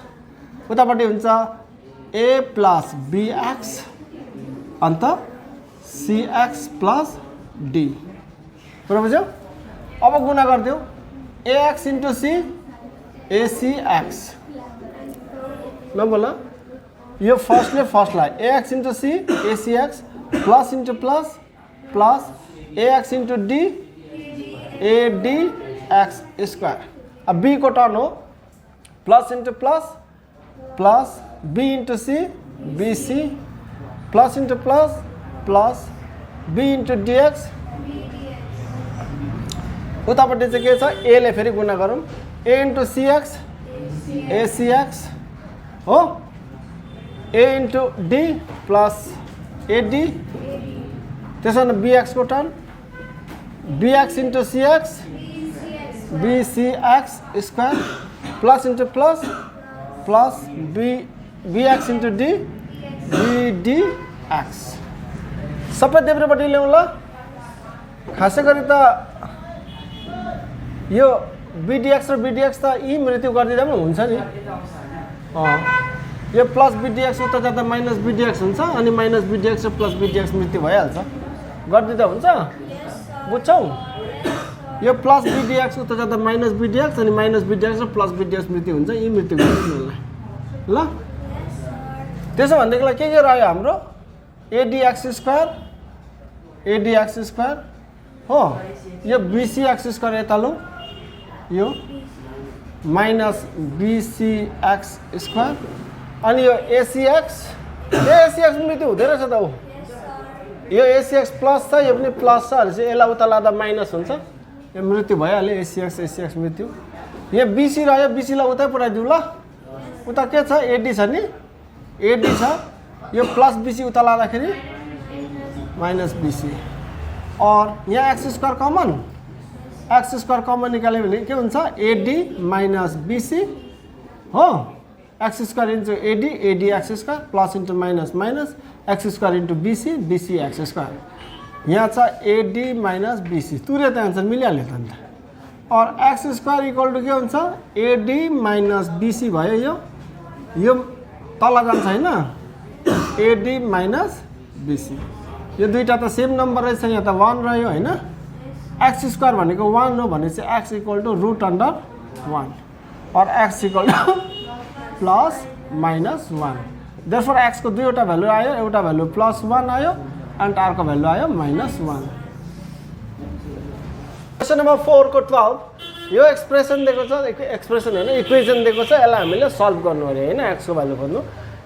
उतापट्टि हुन्छ a प्लस bx अन्त cx प्लस d कुरा बुझ्यौ। अब गुणा गरिदेऊ ax इन्टु c acx ल बोल यो फर्स्टलाई ax into c acx plus into plus plus ax into d adx square अब b को टर्न हो plus into plus plus b into c bc plus into plus plus b into dx उतापट्टि चाहिँ के छ a ले फेरि गुणा गरौँ a इन्टु cx acx हो a into d plus ad त्यसो भने bx को turn bx into cx bcx square plus into plus plus bx into d bdx सबै देब्रेपट्टि ल्याउँ ल। खासै गरी त यो bdx र bdx त यी मृत्यु गरिदिँदा पनि हुन्छ नि यो प्लस bdx उता जाँदा माइनस bdx हुन्छ अनि माइनस bdx र प्लस bdx मृत्यु भइहाल्छ गरिदिँदा हुन्छ बुझ्छौ यो प्लस bdx उता जाँदा माइनस bdx अनि माइनस bdx र प्लस bdx मृत्यु हुन्छ यी मृत्यु गरिदिनु ल। त्यसो भनेदेखिलाई के रह्यो हाम्रो adx स्क्वायर हो यो bcx स्क्वायर यता लौ यो माइनस bcx स्क्वायर अनि यो acx मृत्यु हुँदैन रहेछ त हो यो acx प्लस छ यो पनि प्लस छ भनेपछि यसलाई उता लाँदा माइनस हुन्छ यो मृत्यु भइहाल्यो acx मृत्यु यहाँ bc रह्यो bc लाई उतै पुऱ्याइदिउँ ल उता के छ एडी छ नि एडी छ यो प्लस बीसी उता लाँदाखेरि माइनस बीसी और यहाँ एक्स स्क्वायर कमन निकाल्यो भने के हुन्छ एडी माइनस बीसी हो X square into AD AD X square plus into minus minus X square into BC BC X square यहाँ छ एडी माइनस बीसी तुरे त आन्सर मिलिहाल्यो त अन्त और एक्स स्क्वायर इक्वल टु के हुन्छ एडी माइनस बीसी भयो यो तल जान्छ हैन एडी माइनस बीसी यो दुईटा त सेम नम्बर रहेछ यहाँ त 1 रह्यो हैन एक्स स्क्वायर भनेको 1 हो भने चाहिँ X equal to root under 1 or X equal to plus minus 1 therefore X को दुईवटा भ्यालु आयो एउटा भ्यालु प्लस 1 आयो अनि अर्को भ्यालु आयो माइनस 1 क्वेशन नम्बर 4 को 12 यो एक्सप्रेसन दिएको छ एक्सप्रेसन हैन इक्वेसन दिएको छ यसलाई हामीले सल्भ गर्नु पर्यो हैन एक्स को भ्यालु खोज्नु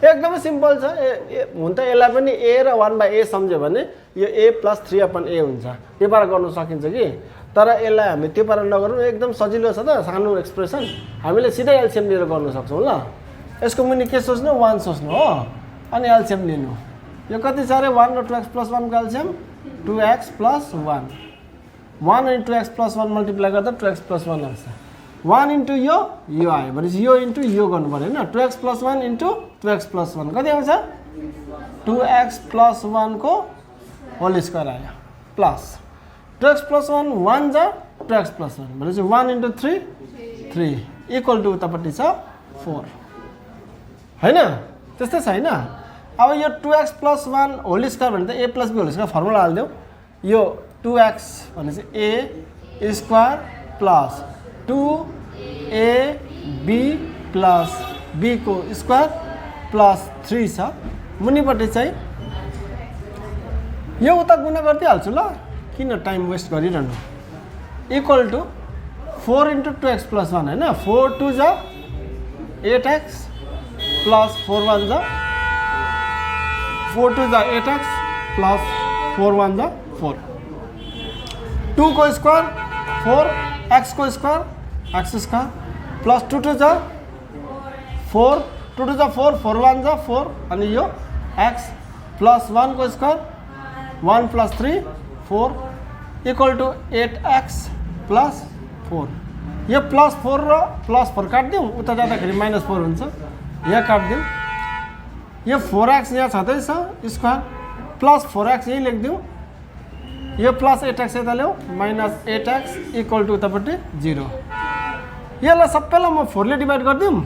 एकदमै सिम्पल छ हुन त यसलाई पनि a र 1/a सम्झ्यो भने यो a + 3/a हुन्छ त्यो पारा गर्न सकिन्छ कि तर यसलाई हामी त्यो पारा नगरौँ एकदम सजिलो छ त सानो एक्सप्रेसन हामीले सिधै एलसीएम लिएर गर्न सक्छौं ल यसको मुनि के सोच्नु 1 सोच्नु हो अनि एलसीएम लिनु यो कति छ रे 1 र 2x + 1 को एलसीएम 2x + 1 1 अनि 2x + 1 मल्टिप्लाई गर्दा 2x + 1 आउँछ 1 इन्टु यो आयो भनेपछि यो इन्टु यो गर्नु पर्यो हैन 2x + 1 इन्टु 2x + 1 कति आउँछ 2x + 1 को होल स्क्वायर आयो प्लस 2x + 1 1 जा 2x + 1 भनेपछि 1 इन्टु 3 इक्वल टु उतापट्टि छ 4 हैन त्यस्तै छ हैन अब यो 2x + 1 होल स्क्वायर भने त a + b whole square formula हाल्दियौ यो 2x भनेपछि a square plus 2ab plus b को स्क्वायर प्लस 3 छ मुनिपट्टि चाहिँ यो उता गुणा गर्दै हाल्छु ल किन टाइम वेस्ट गरिरहनु इक्वल टु 4 इन्टु 2x + 1 हैन 4 2 जा 8x प्लस 4 1 जा 4 2 जा 8x प्लस 4 1 जा 4 2 को स्क्वायर 4 x को स्क्वायर x स्क्वायर प्लस 2 2 जा 4 2 2 जा 4 4 1 जा 4 अनि यो x प्लस 1 को square 1 plus 3 4 equal to 8x plus 4 यो प्लस 4 र प्लस 4 काट्दिउँ उता जाँदाखेरि माइनस 4 हुन्छ यहाँ काट्दिउँ यो 4x यहाँ छँदैछ स्क्वायर प्लस 4x यही लेखिदिउँ यो प्लस 8x यता ल्याऊ माइनस 8x इक्वल टु उतापट्टि 0 यसलाई सबैलाई म 4 ले डिभाइड गरिदिउँ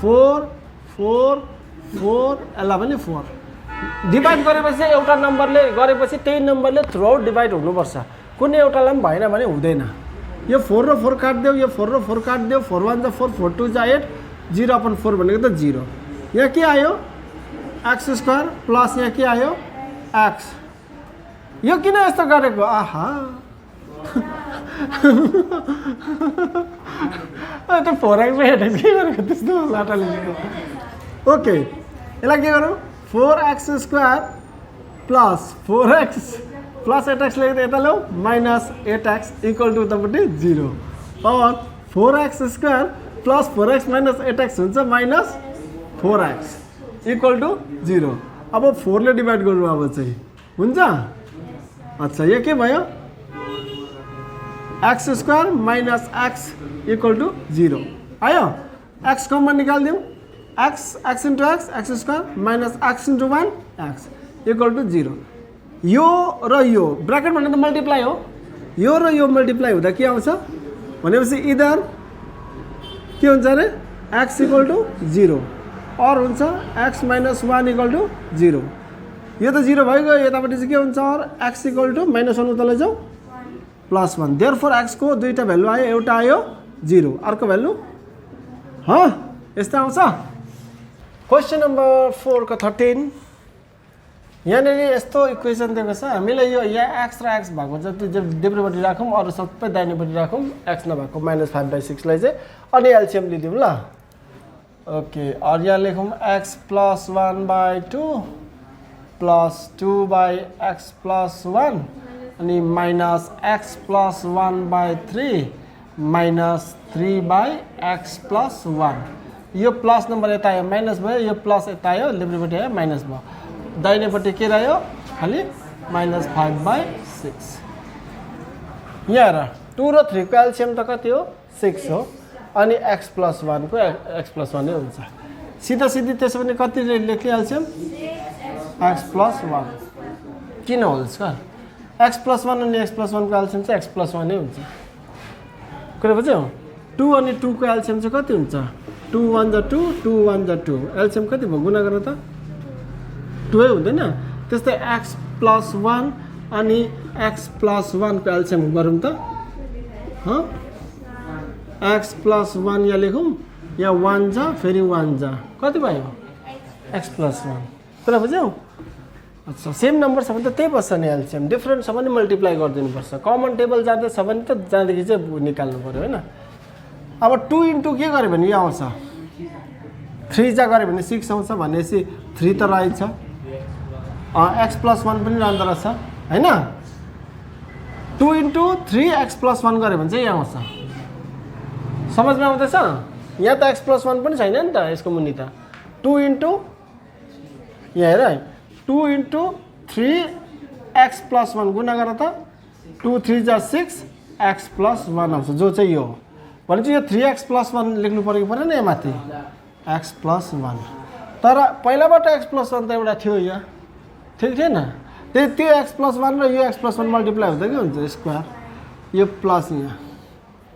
4 4 4 यसलाई पनि 4 डिभाइड गरेपछि एउटा नम्बरले गरेपछि त्यही नम्बरले थ्रु आउट डिभाइड हुनुपर्छ कुनै एउटालाई पनि भएन भने हुँदैन यो 4 र 4 काट्दियो यो 4 र 4 काट्दियो 4 1 जा 4 4 2 जा 8 0/4 भनेको त 0 यहाँ के आयो x स्क्वायर प्लस यहाँ के आयो x यो किन यस्तो गरेको आहा त्यो 4x र 8x के गरेको त्यस्तो लाटा लेखेको ओके यसलाई के गरौँ 4x square plus 4x plus 8x लेख्दा यता ल्याऊ माइनस 8x इक्वल टु उतापट्टि 0 और 4x square plus 4x minus 8x हुन्छ माइनस 4x इक्वल टु 0 अब 4 ले डिभाइड गर्नु अब चाहिँ हुन्छ अच्छा यो के भयो x square minus x equal to 0 आयो x कमन निकाल्दिउँ x into x square minus x into 1 x equal to 0 यो र यो ब्र्याकेट भनेको त मल्टिप्लाई हो यो र यो मल्टिप्लाई हुँदा के आउँछ भनेपछि इदर के हुन्छ अरे x इक्वल टु 0 और हुन्छ x माइनस 1 इक्वल टु 0 यो त 0 भइगयो यतापट्टि चाहिँ के हुन्छ और x इक्वल टु माइनस 1 उता लैजाऊ प्लस 1 देयरफोर x को दुईटा भ्यालु आयो एउटा आयो 0 अर्को भ्यालु यस्तो आउँछ क्वेशन नम्बर 4 को 13 यहाँनिर यस्तो इक्वेसन दिएको छ हामीले यो यहाँ x र x भएको जति देब्रेपट्टि राखौँ अरू सबै दाहिनेपट्टि राखौँ x नभएको -5/6 लाई चाहिँ अनि एलसीएम लिदिउँ ल ओके और यहाँ लेखौँ x + 1/2 प्लस 2/x + 1 अनि माइनस x + 1/3 माइनस 3/x + 1 यो प्लस नम्बर यता आयो माइनस भयो, यो प्लस यता आयो लेफ्टपट्टि आयो माइनस भयो, दाहिनेपट्टि के रह्यो खालि -5/6। यहाँ हेर 2 र 3 को एलसिएम त कति हो 6 हो अनि x + 1 को x + 1 नै हुन्छ। सिधा सिधी त्यसो भने कति लेख्ने एलसिएम x + 1 किन होल स्क्वायर x + 1 अनि x + 1 को एलसिएम चाहिँ x + 1 नै हुन्छ। कुरा बुझ्यौ? 2 अनि 2 को एलसिएम चाहिँ कति हुन्छ 2 * 1 = 2 2 * 1 = 2 एलसिएम कति भयो गुणा गरेर त 2 हुँदैन। त्यस्तै x + 1 अनि x + 1 को एलसिएम गरौँ त x + 1 यहाँ लेखौँ यहाँ 1 छ फेरि 1 छ कति भयो x + 1 कुरा बुझ्यौ? अच्छा सेम नम्बर छ भने त त्यही बस्छ नि एलसिएम, डिफरेन्ट छ भने मल्टिप्लाई गरिदिनुपर्छ। कमन टेबल जाँदैछ भने त जाँदेखि चाहिँ निकाल्नु पऱ्यो होइन। अब 2 * के गर्यो भने यो आउँछ 3 जा गर्यो भने 6 आउँछ भनेपछि 3 त रहेछ x + 1 पनि रहँदो रहेछ होइन। 2 * 3 x + 1 गर्यो भने चाहिँ यहाँ आउँछ। समझमा आउँदैछ? यहाँ त x + 1 पनि छैन नि त यसको मुनि त 2 * यहाँ हेर 2 * 3 x + 1 गुणा गर त 2 3 = 6 x + 1 आउँछ जो चाहिँ यो हो। भनेपछि यो 3x + 1 लेख्नु परेको परेन यहाँ माथि x + 1 तर पहिलाबाट x + 1 त एउटा थियो यहाँ ठिक थिएन। त्यो x + 1 र यो x + 1 मल्टिप्लाई हुँदा के हुन्छ स्क्वायर यो प्लस यहाँ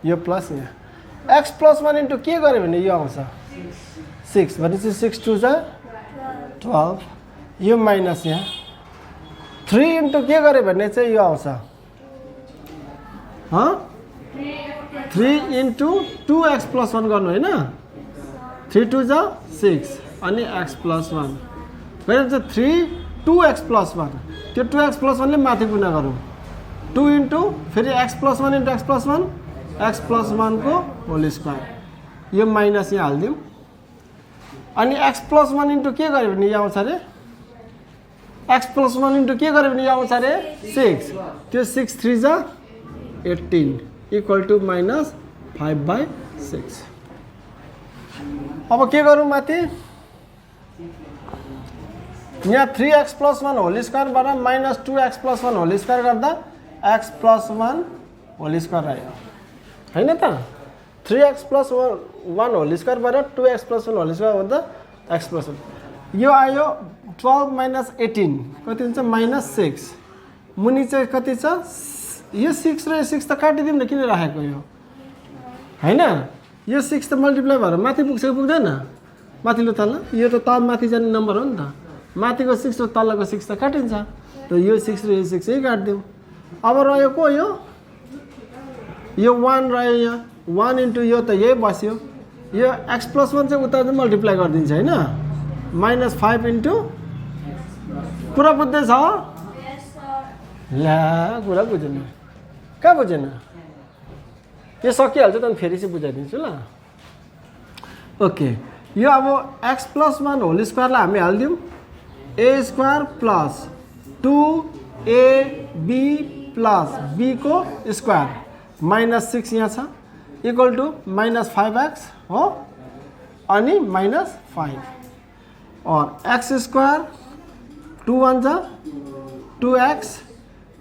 यो प्लस यहाँ x + 1 * के गर्यो भने यो आउँछ 6 भनेपछि 6 2 = 12 यो माइनस यहाँ 3 * के गर्यो भने चाहिँ यो आउँछ 3 * 2x + 1 गर्नु होइन 3 2 = 6 अनि x + 1 भनेपछि 3 2x + 1 त्यो 2x + 1 ले माथि गुणा गरौँ 2 * फेरि x + 1 * x + 1 x + 1 को होल स्क्वायर यो माइनस यहाँ हाल्दिउँ अनि x + 1 * के गर्यो भने यो आउँछ अरे x + 1 * के गर्यो भने यो आउँछ अरे 6 त्यो 6 3 = 18 = -5/6। अब के गरौँ माथि यहाँ 3x + 1 होल स्क्वायरबाट -2x + 1 होल स्क्वायर गर्दा x + 1 होल स्क्वायर आयो होइन त 3x + 1 होल स्क्वायरबाट 2x + 1 होल स्क्वायर गर्दा x + 1 यो आयो 12 - 18 कति हुन्छ -6 मुनि चाहिँ कति छ यो 6 र यो 6 त काटिदिउँ न किन राखेको यो होइन यो 6 त मल्टिप्लाई भएर माथि पुग्छ कि पुग्दैन माथिल्लो तल यो त माथि जाने नम्बर हो नि त माथिको 6 र तलको 6 त काटिन्छ त यो 6 र यो 6 यही काटिदिउँ। अब रह्यो को यो 1 रह्यो यहाँ 1 * यो त यही बस्यो यो x + 1 चाहिँ उता चाहिँ मल्टिप्लाई गरिदिन्छ होइन -5 * कुरा बुझ्दैछ ला कुरा बुझेन कहाँ बुझेन यो सकिहाल्छ त फेरि चाहिँ बुझाइदिन्छु ल। ओके यो अब x + 1 होल स्क्वायरलाई हामी हालिदिउँ a² + 2ab + b को स्क्वायर -6 यहाँ छ = -5x हो अनि -5 और x² 2 1 = 2x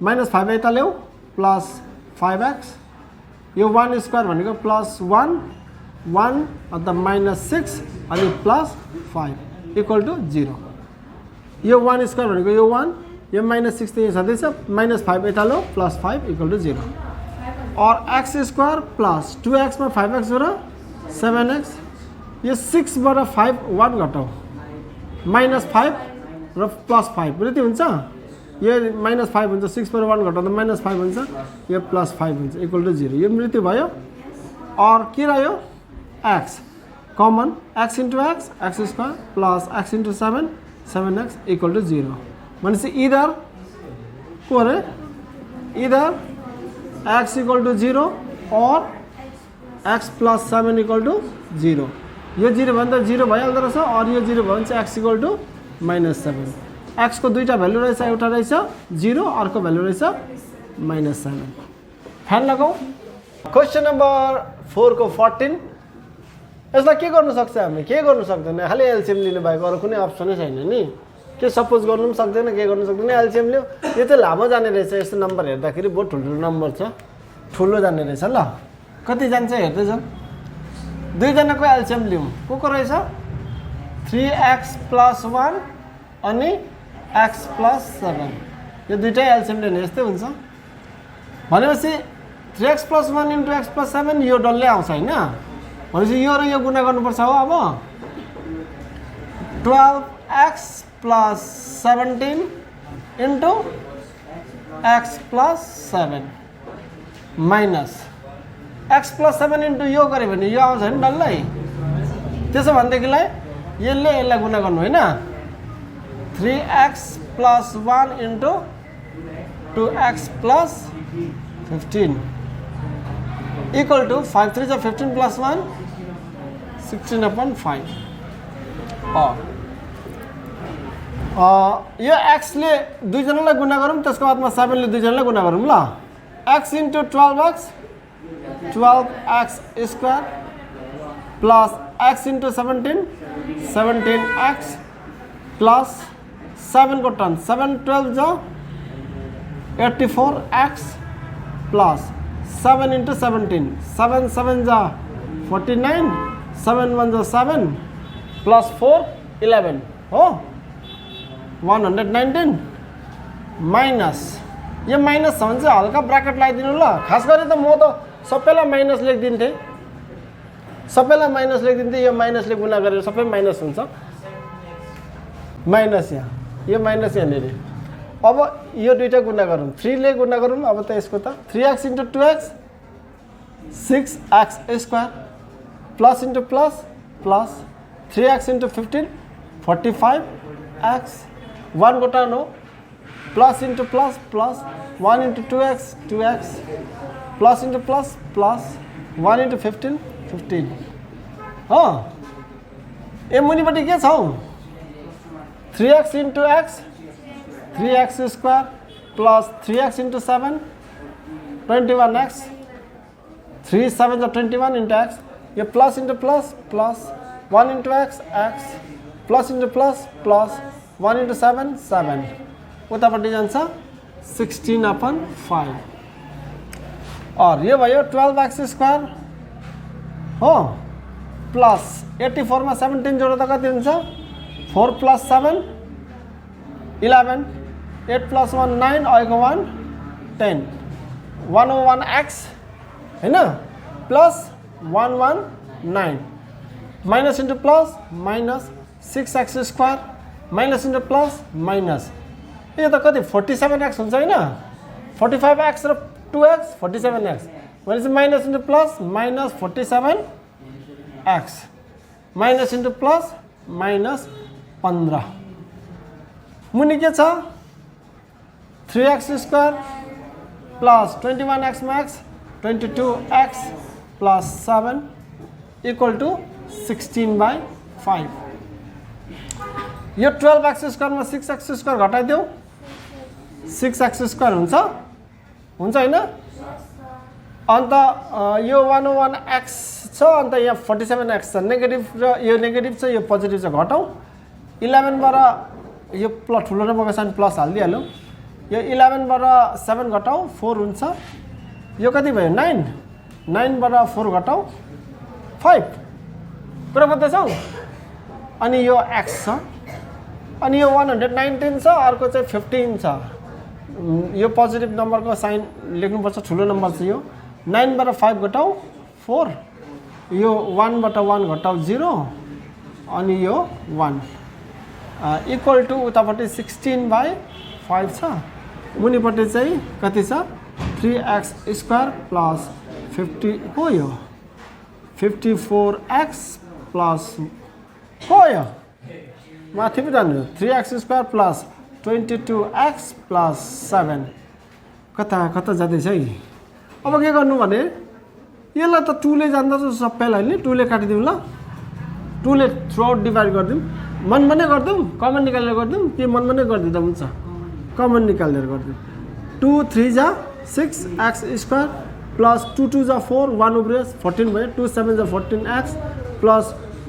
-5 यता ल्याऊ +5x यो 1² भनेको +1 1 अन्त -6 अनि +5 = 0 यो 1² भनेको यो 1 यो -6 त यहाँ छँदैछ -5 यता ल्याऊ +5 = 0 और x² + 2x मा 5x हो र 7x यो 6 बाट 5 1 घटाऊ -5 र +5 कति हुन्छ यो -5 हुन्छ 6 बाट 1 घटाउँदा -5 हुन्छ यो +5 हुन्छ = 0 यो मृत्यु भयो और के रह्यो x common x * x x² + x * 7 7x = 0 भनेपछि इदर को रे इदर x = 0 और x + 7 = 0 यो 0 भने त 0 भइहाल्दो रहेछ और यो 0 भयो भने चाहिँ x = -7 x को दुईटा भ्यालु रहेछ एउटा रहेछ 0 अर्को भ्यालु रहेछ -7 फ्यान लगाऊ। क्वेशन नम्बर 4 को 14 यसलाई के गर्नु सक्छ हामी के गर्नु सक्दैन खालि एलसीएम लिनु भएको अरू कुनै अप्सनै छैन नि के सपोज गर्नु पनि सक्दैन के गर्नु सक्दैन एलसीएम लियो यो चाहिँ लामो जाने रहेछ यस्तो नम्बर हेर्दाखेरि बहुत ठुल्ठुलो नम्बर छ ठुलो जाने रहेछ ल कति जान्छ हेर्दै जाउँ दुईजनाको एलसीएम लिउँ को रहेछ 3x + 1 अनि x + 7 यो दुईटै एलसीएम लिने यस्तै हुन्छ भनेपछि 3x + 1 × x + 7 यो डल्लै आउँछ हैन भनेपछि यो र यो गुणा गर्नुपर्छ हो अब 12x + 17 × x + 7 माइनस x + 7 × यो गरे भने यो आउँछ नि डल्लै त्यसो भनेदेखिलाई यसलाई गुणा गर्नु हैन 3x + 1 × 2x + 15 equal to 5 3 is 15 plus 1 16/5 यो x ले दुईजनालाई गुणा गरौँ त्यसको बादमा 7 ले दुईजनालाई गुणा गरौँ ल x × 12x 12x² plus x × 17 17x plus 7 को टर्न 7 12 जा 84x plus 7 × 17 7 7 जा 49 7 1 जा 7 plus 4 11 हो 119 माइनस यो माइनस छ भने चाहिँ हल्का ब्राकेट लगाइदिनु ल खास गरी त म त सबैलाई माइनस लेखिदिन्थे सबैलाई माइनस लेखिदिन्थे यो माइनसले गुणा गरेर सबै माइनस हुन्छ माइनस यहाँ यो माइनस यहाँनिर अब यो दुईटा गुणा गरौँ 3 ले गुणा गरौँ अब त यसको त 3x × 2x 6x² plus × plus plus 3x × 15 45x 1 को टर्न हो plus × plus plus 1 × 2x 2x plus × plus plus 1 × 15 15 हो ए मुनिपट्टि के छ 3x × x 3x² plus 3x × 7 21x 3 7 21 × x यो plus × plus plus 1 × x x plus × plus plus 1 × 7 7 उतापट्टि जान्छ 16/5 और यो भयो 12x² हो प्लस 84 मा 17 जोड्दा कति हुन्छ 4 + 7 11 8 + 1 9 अहिलेको 1 10 101x हैन plus 119 minus × plus minus 6x² minus × plus minus यो त कति 47x हुन्छ हैन 45x र 2x 47x भनेपछि minus × plus minus 47x minus × plus minus 15 मुनि के छ 3x² plus 21x max 22x plus 7 equal to 16/5 यो 12x² मा 6x² घटाइदेऊ 6x² हुन्छ हैन अन्त यो 101x छ अन्त यहाँ 47x छ नेगेटिभ र यो नेगेटिभ छ यो पोजिटिभ छ घटाऊ 11 बाट यो प्लस ठुलो नम्बरको साइन प्लस हाल्दिहालौँ यो 11 बाट 7 घटाऊ 4 हुन्छ यो कति भयो 9 9 बाट 4 घटाऊ 5 कुरा बुझ्दैछौ अनि यो x छ अनि यो 119 छ अर्को चाहिँ 15 छ यो पोजिटिभ नम्बरको साइन लेख्नुपर्छ ठुलो नम्बर छ यो 9 बाट 5 घटाऊ 4 यो 1 बाट 1 घटाऊ 0 अनि यो 1 इक्वल टु उतापट्टि 16/5 छ मुनिपट्टि चाहिँ कति छ 3x² प्लस 50 हो यो 54x प्लस हो यो माथि पो जानु 3x² प्लस 22x प्लस 7 कता कता जाँदैछ है अब के गर्नु भने यसलाई त 2 ले जान्दा त सबैलाई नि 2 ले काटिदिउँ ल 2 ले थ्रु आउट डिभाइड गरिदिउँ मनमा नै गरिदिउँ कमन निकालेर गरिदिउँ कि मनमा नै गरिदिँदा हुन्छ कमन निकालेर गरिदिउँ 2 3 जा 6x² प्लस 2 2 जा 4 1 उब्रियो 14 भयो 2 7 जा 14x प्लस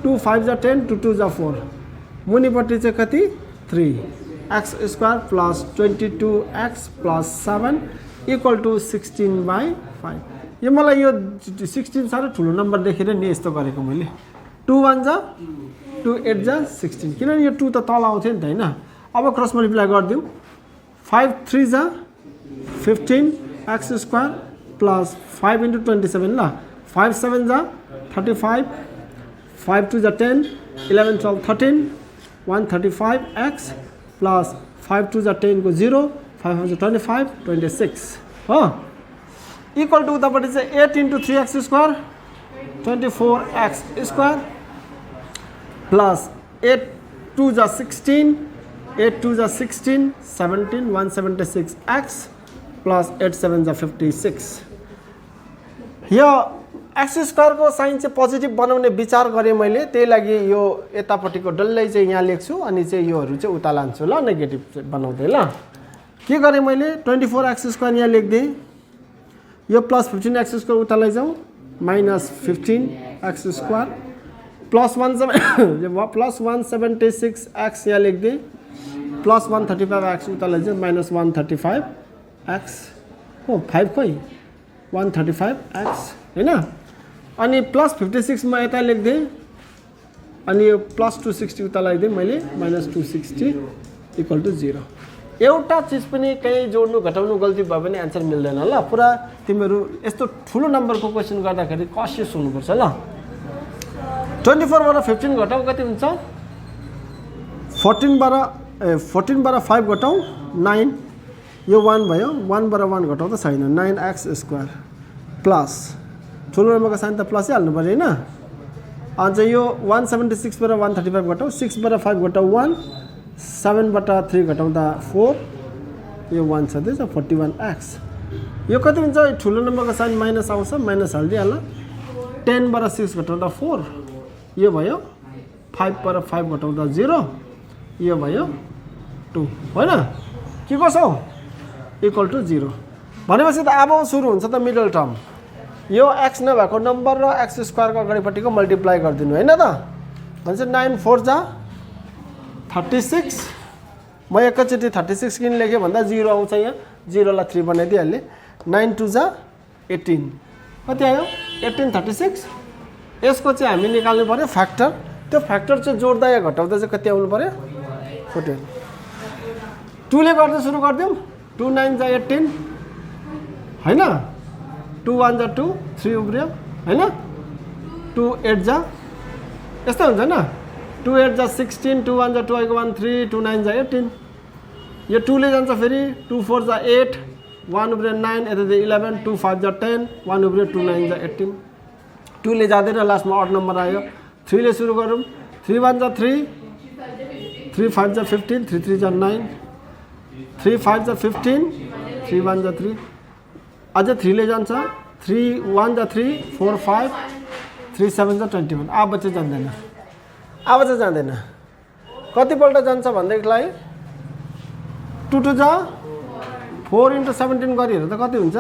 2 5 जा 10 2 2 जा 4 मुनिपट्टि चाहिँ कति 3 x square plus 22x plus 7 equal to 16/5 यो मलाई यो 16 साह्रै ठुलो नम्बर देखेर नि यस्तो गरेको मैले 2 1 जा 2 8 जा 16 किनभने यो 2 त तल आउँथ्यो नि त हैन अब क्रस मल्टिप्लाई गरिदिउँ 5 3 जा 15 x स्क्वायर प्लस 5 into 27 ल 5 7 जा 35 5 2 जा 10 11 12 13 135x प्लस 5 2 जा 10 को 0 5 जा 25 26 हो इक्वल टु उतापट्टि चाहिँ 8 into 3x square 24x square plus 8 2 जा 16 8 2 जा 16 17 176x प्लस 8 7 जा 56 यो x स्क्वायर को साइन चाहिँ पोजिटिभ बनाउने विचार गरेँ मैले त्यही लागि यो यतापट्टिको डल्लै चाहिँ यहाँ लेख्छु अनि चाहिँ योहरू चाहिँ उता लान्छु ल नेगेटिभ बनाउँदै ल के गरेँ मैले 24x स्क्वायर यहाँ लेख्दिएँ यो प्लस 15x स्क्वायर उता लैजाउँ minus 15x square plus 176x यहाँ लेख्दिएँ प्लस 135x उता लैजाउँ माइनस 135x हो 5 खोइ 135x हैन अनि प्लस 56 मा यता लेख्दिएँ अनि यो प्लस 260 उता लगाइदिएँ मैले माइनस 260 इक्वल टु 0 एउटा चिज पनि कहीँ जोड्नु घटाउनु गल्ती भयो भने आन्सर मिल्दैन ल पुरा तिमीहरू यस्तो ठुलो नम्बरको क्वेसन गर्दाखेरि कसियस हुनुपर्छ ल 24 बाट 15 घटाउ कति हुन्छ 14 बाट 5 घटाउ 9 यो 1 भयो 1 बाट 1 घटाउँदा छैन 9x स्क्वायर प्लस ठुलो नम्बरको साइन त प्लसै हाल्नु पर्यो हैन अझ यो 176 बाट 135 घटाउ 6 बाट 5 घटाउ 1 7 बाट 3 घटाउँदा 4 यो 1 छँदैछ 41x यो कति हुन्छ ठुलो नम्बरको साइन माइनस आउँछ माइनस हाल्दिहाल 10 बाट 6 घटाउँदा 4 यो भयो 5 बाट 5 घटाउँदा 0 यो भयो 2 हैन के कसो इक्वल टु 0 भनेपछि त अब सुरु हुन्छ त मिडल टर्म यो x नभएको नम्बर र x स्क्वायर को अगाडिपट्टिको मल्टिप्लाई गरिदिनु हैन त भन्छ 9 4 जा 36 म एकैचोटि 36 किन लेखेँ भन्दा 0 आउँछ यहाँ 0 लाई 3 बनाइदिहाल्ने 9 2 जा 18 कति आयो 18 36 यसको चाहिँ हामी निकाल्नु पर्यो फ्याक्टर त्यो फ्याक्टर चाहिँ जोड्दा या घटाउँदा चाहिँ कति आउनु पर्यो 14 2 ले गर्दा सुरु गर्दियौ 2 9 जा 18 हैन 2 1 जा 2 3 उब्रियो हैन 2 8 जा यस्तो हुन्छ हैन 2 8 जा 16 2 1 जा 2 आइको 1 3 2 9 जा 18 यो 2 ले जान्छ फेरि 2 4 जा 8 1 उब्रियो 9 यता 11 2 5 जा 10 1 उब्रियो 2 9 जा 18 2 ले जाँदैन लास्टमा अड नम्बर आयो 3 ले सुरु गरौँ 3 1 जा 3 3 5 जा 15 3 3 जा 9 3 5 जा 15 3 1 जा 3 अझ 3 ले जान्छ 3 1 जा 3 4 5 3 7 जा 21 अब चाहिँ जाँदैन कति पल्ट जान्छ भन्दैलाई 2 2 जा 4 into 17 गरिहेर त कति हुन्छ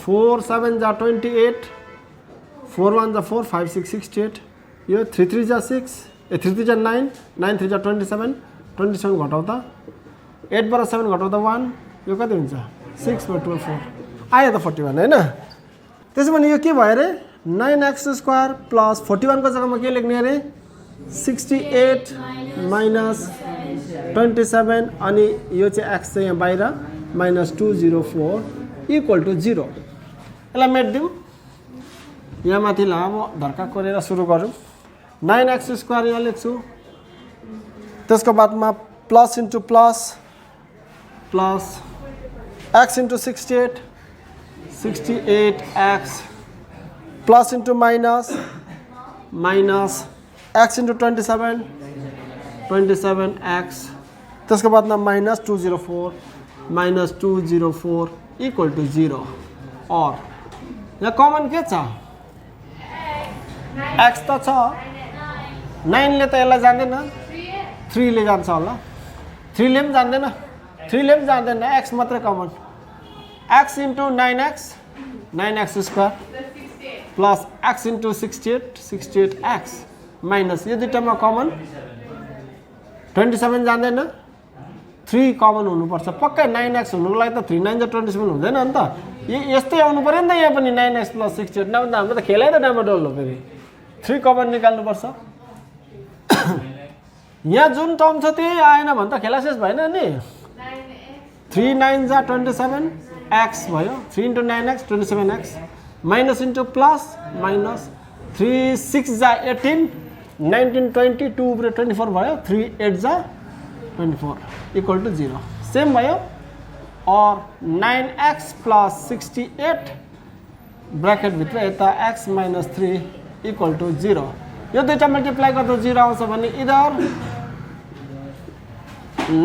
4 7 जा 28 4 1 जा 4 5 6 68 यो 3 3 जा 6 3 3 जा 9 9 3 जा 27 27 घटाउँदा 8 बाट 7 घटाउँदा 1 यो कति हुन्छ 6 बाट 12 4 आयो त 41 हैन त्यसो भने यो के भयो रे 9x स्क्वायर प्लस 41 को जग्गामा के लेख्ने रे 68 माइनस 27 अनि यो चाहिँ x चाहिँ यहाँ बाहिर माइनस 204 इक्वल टु 0 यसलाई मेट दिउँ यहाँ माथि लामो धर्का कोरेर सुरु गरौँ 9x स्क्वायर यहाँ लेख्छु त्यसको बादमा plus into plus plus x into 68x plus into minus minus x into 27x त्यसको बादमा माइनस 204 इक्वल टु 0 और यहाँ कमन के छ x त छ 9 ले त यसलाई जान्दैन 3 ले जान्छ होला 3 ले पनि जान्दैन x मात्रै common x into 9x square plus x into 68 X minus यो दुईटामा कमन 27 जाँदैन 3 कमन हुनुपर्छ पक्कै 9x हुनुको लागि त 3 9 जा 27 हुँदैन नि त यस्तै आउनु पर्यो नि त यहाँ पनि 9x + 68 नभए त हाम्रो त खेलाइ त डामाडोल हो फेरि 3 कमन निकाल्नुपर्छ यहाँ जुन टर्म छ त्यही आएन भने त खेला शेष भएन नि 3 9 जा 27 x भयो 3 × 9x 27x minus into plus minus 3 6 जा 18 19 20 2 24 भयो 3 8 जा 24 इक्वल टु 0 सेम भयो और 9x + 68 ब्रैकेट भित्र यता x - 3 इक्वल टु 0 यो दुईटा मल्टिप्लाई गर्दा 0 आउँछ भने इधर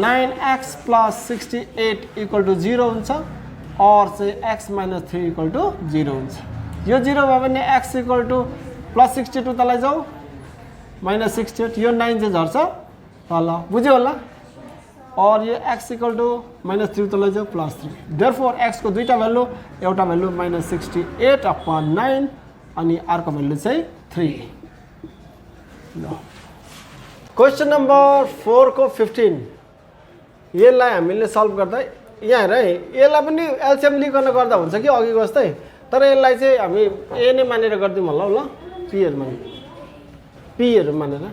9x + 68 इक्वल टु 0 हुन्छ और चाहिँ x - 3 इक्वल टु 0 हुन्छ यो 0 भयो भने x इक्वल टु +62 तल जाऊ -68 यो 9 चाहिँ झर्छ तल बुझ्यो होला और ये x इक्वल टू -3 तल जाऊ +3 देयरफोर x को दुईटा भ्यालु एउटा भ्यालु -68/9 अनि अर्को भ्यालु चाहिँ 3 क्वेशन नंबर 4 को 15 यसलाई हामीले सल्भ गर्दा यहाँ हेर है यसलाई पनि एलसीएम लिकन गर्दा हुन्छ कि अघिको जस्तै तर यसलाई चाहिँ हामी ए नै मानेर गर्दियौँ होला ल पीहरु मानेर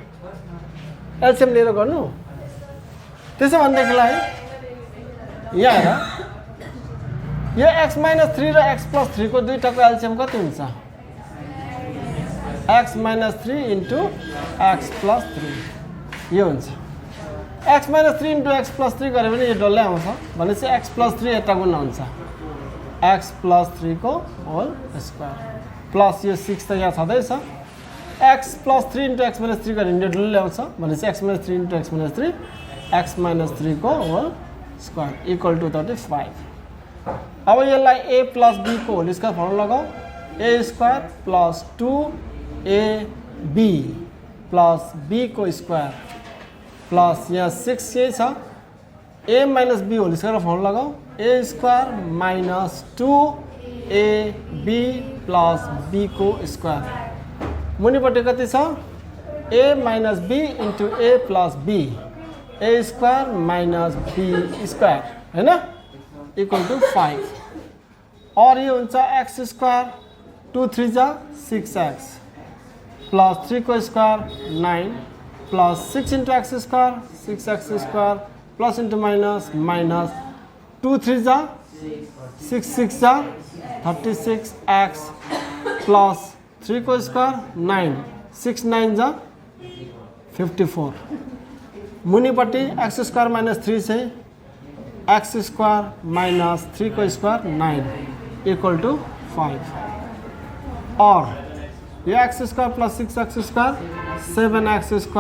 एलसीएम लिएर गर्नु त्यसो भनेदेखिलाई यहाँ हेर यो x - 3 र x + 3 को दुईटाको एलसीएम कति हुन्छ x - 3 × x + 3 यो हुन्छ x - 3 × x + 3 गरे भने यो डल्लै आउँछ भनेपछि x + 3 यता गुणा हुन्छ x + 3 को होल स्क्वायर प्लस यो 6 त यहाँ छँदैछ x + 3 × x - 3 गरे भने डल्लै आउँछ भनेपछि x - 3 × x - 3 x - 3 को होल स्क्वायर इक्वल टु 35 अब यसलाई a + b को होल स्क्वायर फर्मुला लगाऊ a² + 2ab + b को स्क्वायर प्लस यहाँ 6 यही छ a - b whole square formula लगाऊ a² - 2ab + b को स्क्वायर मुनिपट्टि कति छ a - b × a + b a² - b² हैन इक्वल टु 5 और ये हुन्छ x² 2 3 जा 6x + 3 को square 9 + 6 × x² 6x² plus into minus 2 3 जा 6 6 जा 36x + 3 को स्क्वायर 9 6 9 जा 54 मुनिपट्टि x² - 3 चाहिँ x² - 3 को स्क्वायर 9 इक्वल टु 5 और यो x² + 6x² 7x²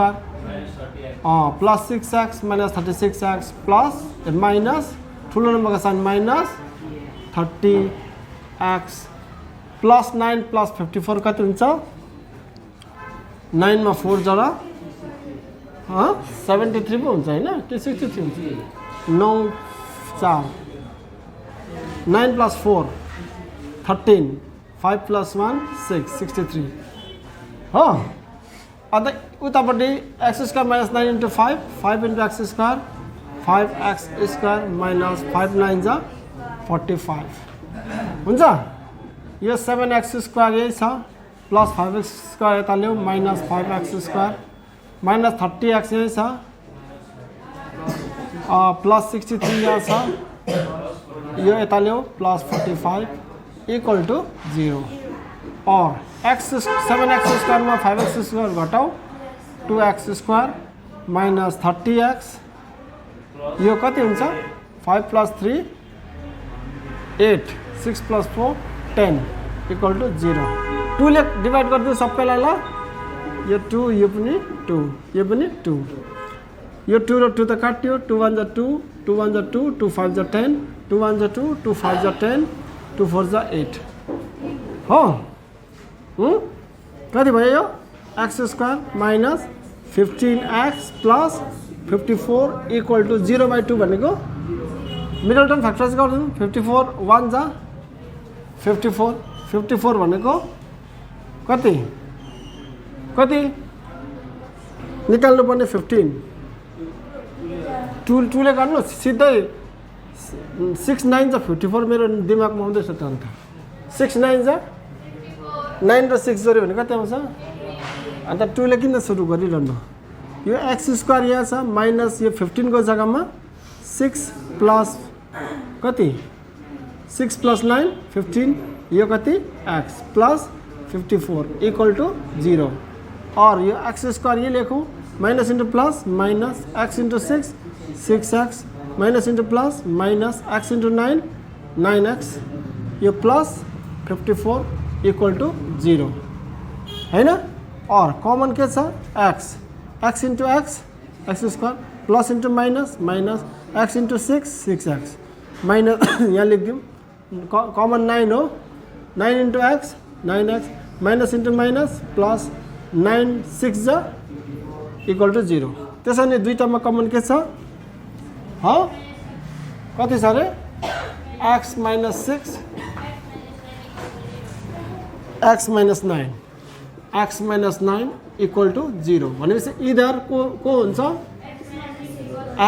plus 6x - 36x plus minus ठुलो नम्बरको साइन -30x प्लस 9 प्लस 54 कति हुन्छ 9 मा 4 जरा 73 पो हुन्छ हैन के 63 हुन्छ 9 4 9 + 4 13 5 + 1 6 63 हो अझ उतापट्टि x² - 9 × 5 5 × x² 5x² - 5 9 जा 45 हुन्छ यो 7x² यही छ प्लस 5x² यता ल्याऊ माइनस 5x² माइनस 30x यही छ प्लस 63 यहाँ छ यो यता ल्याऊ प्लस 45 इक्वल टु 0 और 7x² में 5x² घटाऊ 2x² माइनस 30x यो कति हुन्छ 5 + 3 8 6 + 4 10 इक्वल टु 0 2 ले डिवाइड गरिदिनु सबैलाई ल यो 2 यो पनि 2 यो पनि 2 यो 2 र 2 त काट्यो 2 1 जा 2 2 1 जा 2 2 5 जा 10 2 1 जा 2 2 5 जा 10 2 4 जा 8 हो कति भयो यो x² minus 15x plus 54 equal to 0/2 भनेको मिडल टर्म फ्याक्टराइज गर्दिनु 54 1 जा 54 54 भनेको कति कति निकाल्नु पर्ने 15 टुले गर्नु सिधै 6 9 जा 54 मेरो दिमागमा आउँदैछ त अन्त 6 9 जा 9 र 6 जोड्यो भने कति आउँछ अन्त टुले किन सुरु गरिरहनु यो एक्स स्क्वायर यहाँ छ माइनस यो 15 को जग्गामा 6 प्लस कति 6 प्लस 9 15 यो कति एक्स प्लस 54 इक्वल टू 0 और यो एक्स स्क्वायर ये लेखूँ minus into plus minus x into 6 6x minus into plus minus x into 9 9x यो प्लस 54 इक्वल टू 0 है ना और कॉमन के छ x x into x square plus into minus minus x into 6 6x minus यहाँ लिख दूँ common 9 हो 9 into x 9x minus into minus plus 9 6 जा इक्वल टू 0 त्यसैले दुईटामा कमन के छ हाँ कति छ रे x minus 6 x minus 9 x minus 9 equal to 0 भनेपछि इधर को हुन्छ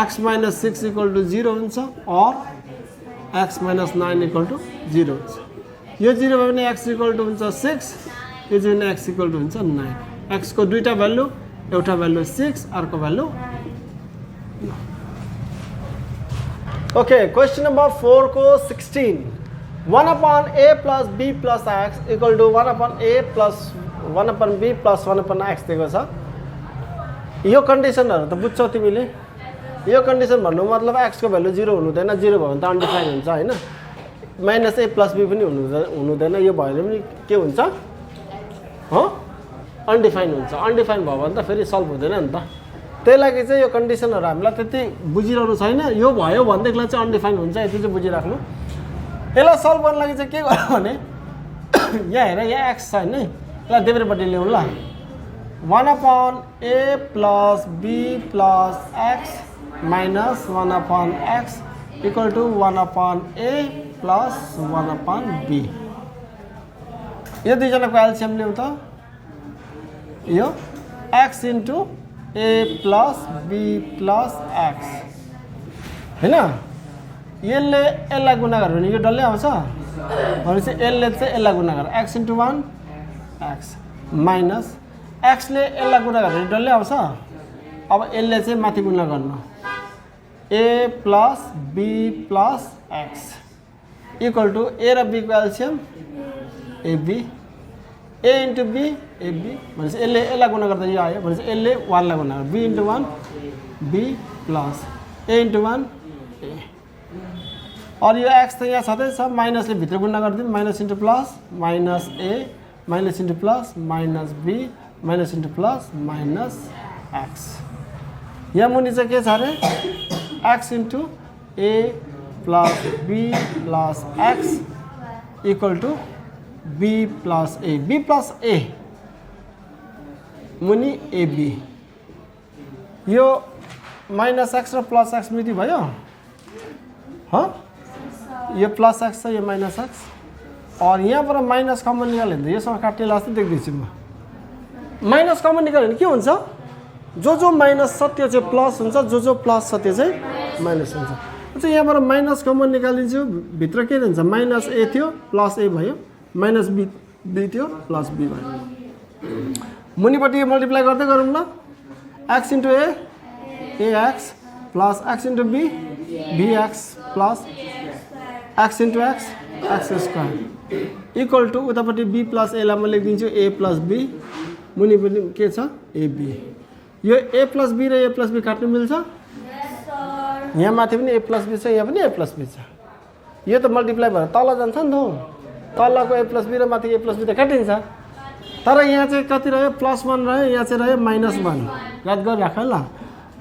x माइनस 6 इक्वल टू 0 हुन्छ और x माइनस 9 इक्वल टू 0 हुन्छ यो 0 भयो भने x इक्वल टू हुन्छ 6 यो 0 भने x इक्वल टू हुन्छ 9 x को दुईटा भ्यालु एउटा भ्यालु 6 अर्को भ्यालु ओके क्वेश्चन नंबर 4 को 16 1 upon a plus b plus x equal to 1 upon a plus 1 upon b plus 1 upon x दिएको छ यो कन्डिसनहरु त बुझ्छौ तिमीले यो कन्डिसन भन्नु मतलब x को भ्यालु 0 हुनु हुँदैन 0 भयो भने त अनडिफाइन हुन्छ हैन माइनस a प्लस b पनि हुनु हुँदैन यो भयो भने पनि के हुन्छ हो अनडिफाइन हुन्छ अनडिफाइन भयो भने त फेरि सल्भ हुँदैन नि त त्यही लागि चाहिँ यो कन्डिसनहरु हामीलाई त्यति बुझिरहनु छैन यो भयो भन्दैलाई चाहिँ अनडिफाइन हुन्छ यति चाहिँ बुझिराख्नु यसलाई सल्भ गर्न लागि चाहिँ के गर्नु भने यहाँ हेर यहाँ x छ हैन यसलाई देब्रेपट्टि ल्याउँ ल 1 upon a plus b plus x minus 1 upon x equal to 1 upon a plus 1 upon b यो दुईजनाको एलसीएम ल्याउँ त यो x into a plus b plus x हैन यसले यसलाई गुणा गर्यो भने यो डल्लै आउँछ भनेपछि यसले चाहिँ यसलाई गुणा गर्यो x into 1 x minus x ले यसलाई गुणा गर्यो भने डल्लै आउँछ अब यसले चाहिँ माथि गुणा गर्नु a plus b plus x equal to a र b को LCM ab a into b ab भनेपछि यसले यसलाई गुणा गर्दा यो आयो भनेपछि यसले 1 लाई गुणा गर्यो b into 1 b plus a into 1 a और यो x त यहाँ छँदै छ माइनसले भित्र गुणा गर्दियौ minus into plus minus a minus into plus minus b minus into plus minus x यहाँ मुनि चाहिँ के छ रे x into a plus b plus x equal to b plus a मुनि ab यो माइनस x र प्लस x मिति भयो ह यो प्लस x छ यो माइनस x और यहाँबाट माइनस कमन निकाल्यो भने यसमा काट्ने जस्तो देख्दैछु म माइनस कमन निकाल्यो भने के हुन्छ जो माइनस छ त्यो चाहिँ प्लस हुन्छ जो प्लस छ त्यो चाहिँ माइनस हुन्छ अच्छा यहाँबाट माइनस कमन निकालिदिन्छु भित्र के हुन्छ माइनस a थियो प्लस a भयो माइनस b थियो प्लस b भयो मुनिपट्टि मल्टिप्लाई गर्दै गरौँ ल x into a ax plus x into b bx plus x into x x square equal to उतापट्टि b प्लस a लाई म लेखिदिन्छु a प्लस b मुनि पनि के छ ab यो a प्लस b र a प्लस b काट्नु मिल्छ यहाँ माथि पनि a प्लस b छ यहाँ पनि a प्लस b छ यो त मल्टिप्लाई भएर तल जान्छ नि त तलको a प्लस b र माथि a प्लस b त काटिन्छ तर यहाँ चाहिँ कति रह्यो प्लस 1 रह्यो यहाँ चाहिँ रह्यो माइनस 1 याद गरिराख ल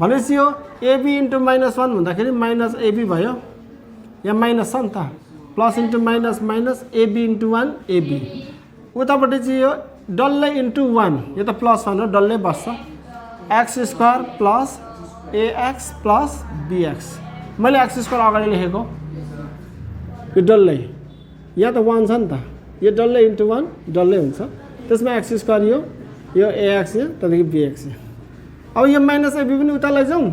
भनेपछि यो ab इन्टु माइनस 1 हुँदाखेरि माइनस ab भयो यहाँ माइनस छ नि त plus into minus minus ab into 1 ab उतापट्टि चाहिँ यो डल्लै इन्टु 1 यो त प्लस 1 हो डल्लै बस्छ x square plus ax plus bx मैले x स्क्वायर अगाडि लेखेको यो डल्लै यहाँ त 1 छ नि त यो डल्लै इन्टु 1 डल्लै हुन्छ त्यसमा एक्स स्क्वायर यो एएक्स यो त्यहाँदेखि बीएक्स। अब यो माइनस एबी पनि उता लैजाउँ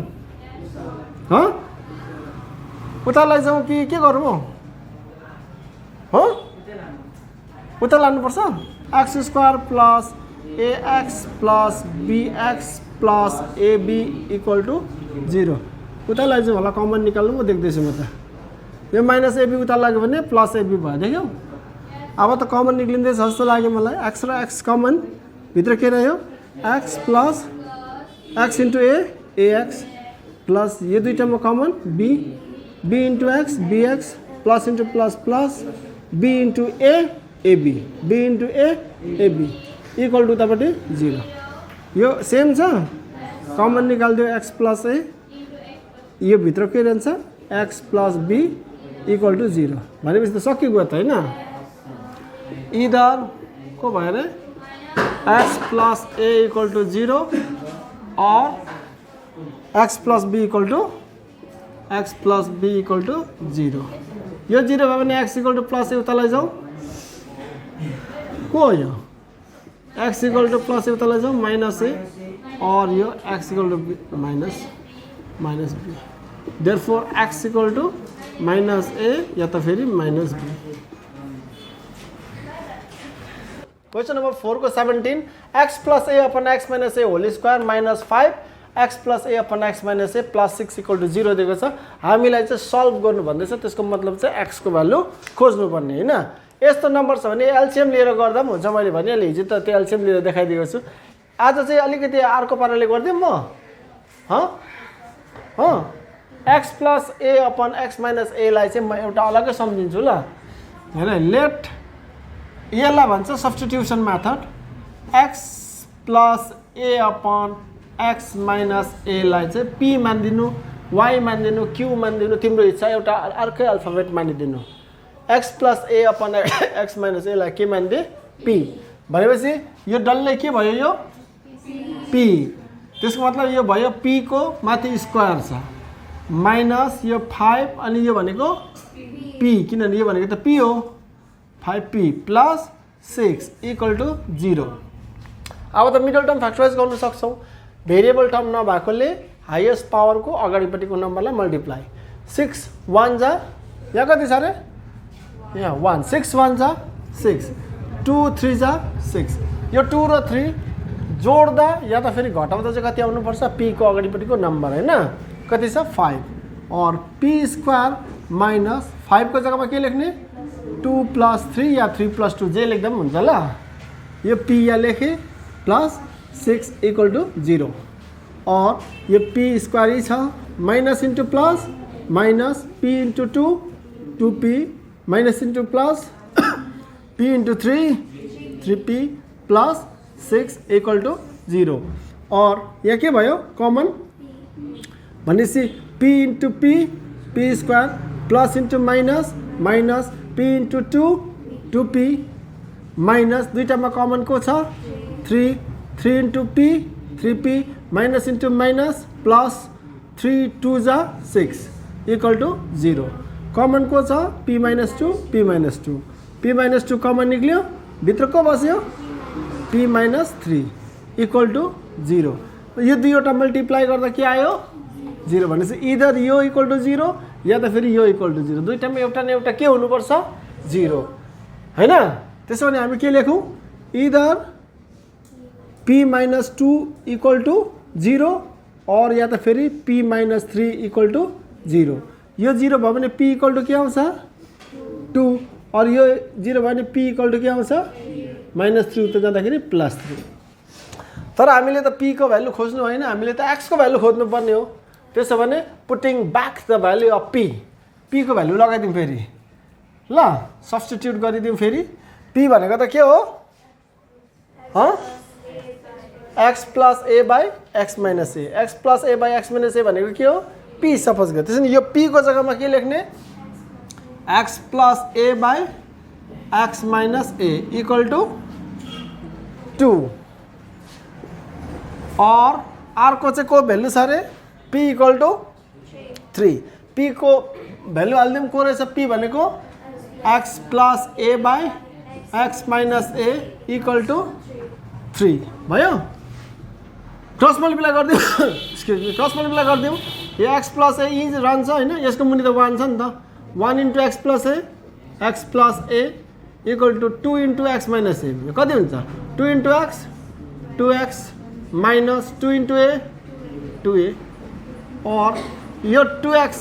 उता लैजाउँ कि के गरौँ हो उता लानुपर्छ। X square plus AX plus BX plus AB equal to 0 उता लैजाउँ होला। कमन निकाल्नु म देख्दैछु म त। यो माइनस एबी उता लाग्यो भने प्लस एबी भयो देख्यौ। अब त कमन निक्लिँदैछ जस्तो लाग्यो मलाई। एक्स र एक्स कमन भित्र के रह्यो X plus x into AX plus यो दुईटामा common B into X BX plus into plus plus B into AB B into AB equal to उतापट्टि 0। यो सेम छ कमन निकालिदियो एक्स प्लस ए यो भित्र के रहन्छ X plus be equal to 0 भनेपछि त सकिगयो त होइन। इदर को भयो अरे x plus a equal to 0 और x plus be equal to 0। यो 0 भयो भने x equal to plus a उता लैजाउँ को हो यो x equal to plus a उता लैजाउँ माइनस ए और यो x equal to minus b therefore x equal to minus a या त फेरि माइनस बी। क्वेश्चन नंबर 4 को 17 x plus A upon x minus A whole square minus 5 X plus A upon x minus A plus 6 equal to 0 दिएको छ। हामीलाई चाहिँ solve गर्नु भन्दैछ। त्यसको मतलब चाहिँ एक्स को भ्यालु खोज्नुपर्ने होइन। यस्तो नम्बर छ भने एलसीएम लिएर गर्दा पनि हुन्छ। मैले भनिहालेँ हिजो त त्यो एलसीएम लिएर देखाइदिएको छु। आज चाहिँ अलिकति अर्को पाराले गरिदिउँ म एक्स प्लस ए अपन एक्स माइनस ए लाई चाहिँ म एउटा अलग्गै सम्झिन्छु ल हेर। लेट यसलाई भन्छ सब्स्टिट्युसन मेथड। एक्स प्लस ए अपन एक्स माइनस ए लाई चाहिँ पी मानिदिनु वाई मानिदिनु क्यू मानिदिनु तिम्रो इच्छा एउटा अर्कै अल्फाबेट मानिदिनु। एक्स प्लस ए अपन एक्स माइनस ए लाई के मानिदिए पी भनेपछि यो डल्लै के भयो यो पी। त्यसको मतलब यो भयो पी को माथि स्क्वायर छ माइनस यो 5 अनि यो भनेको पी किनभने यो भनेको त पी हो 5p प्लस 6 इक्वल टु 0। अब त मिडल टर्म फ्याक्टराइज गर्न सक्छौँ। भेरिएबल टर्म नभएकोले हाइएस्ट पावरको अगाडिपट्टिको नम्बरलाई मल्टिप्लाई 6 1 जा यहाँ कति छ अरे यहाँ 1 6 1 जा 6 2 3 जा 6 यो 2 र 3 जोड्दा या त फेरि घटाउँदा चाहिँ कति आउनुपर्छ p को अगाडिपट्टिको नम्बर होइन कति छ 5 और p स्क्वायर माइनस 5 को जग्गामा के लेख्ने 2 प्लस 3 या 3 प्लस 2 जे लेख्दा पनि हुन्छ ल। यो p या लेखेँ प्लस 6 इक्वल टु 0 और यो p स्क्वायर ही छ minus into plus minus p into 2 2p minus into plus p into 3 3p plus 6 equal to 0 और यहाँ के भयो कमन भनेपछि p into p square plus into minus minus p into 2 2p minus दुईटामा common को छ 3 into p 3p minus into minus plus 3 2 जा 6 equal to 0 common को छ p minus 2 p minus 2 common निक्ल्यो भित्र को बस्यो p माइनस 3 इक्वल टु 0। यो दुईवटा मल्टिप्लाई गर्दा के आयो 0 भनेपछि इदर यो इक्वल टु 0 या त फेरि यो इक्वल टु 0 दुईटामा एउटा न एउटा के हुनुपर्छ 0 हैन। त्यसो भने हामी के लेखौँ इदर p माइनस 2 इक्वल टु 0 और या त फेरि p माइनस 3 इक्वल टु 0। यो 0 भयो भने p इक्वल टु के आउँछ 2 और यो 0 भयो भने p इक्वल टु के आउँछ माइनस 3 उता जाँदाखेरि प्लस 3। तर हामीले त p को भ्यालु खोज्नु होइन हामीले त x को भ्यालु खोज्नु पर्ने हो। त्यसो भने putting back the value of p को भ्यालु लगाइदिउँ फेरि ल सब्स्टिट्युट गरिदिउँ फेरि p भनेको त के हो x plus a by x minus a x plus a by x minus a भनेको के हो p सपोज गरे। त्यसैले यो p को जग्गामा के लेख्ने x plus a by x minus a equal to 2 और अर्को चाहिँ को भ्यालु छ अरे p इक्वल टु 3 p को भ्यालु हालिदिउँ को रहेछ p भनेको x plus a by x minus a equal to 3 भयो। क्रस मल्टिप्लाई गरिदिउँ एक्सक्युज मी, क्रस मल्टिप्लाई गरिदिउँ। यो x प्लस ए रहन्छ होइन, यसको मुनि त 1 छ नि त। 1 into x plus a equal to 2 into x minus a. कति हुन्छ? 2 into x 2x minus 2 into a 2a। और यो 2x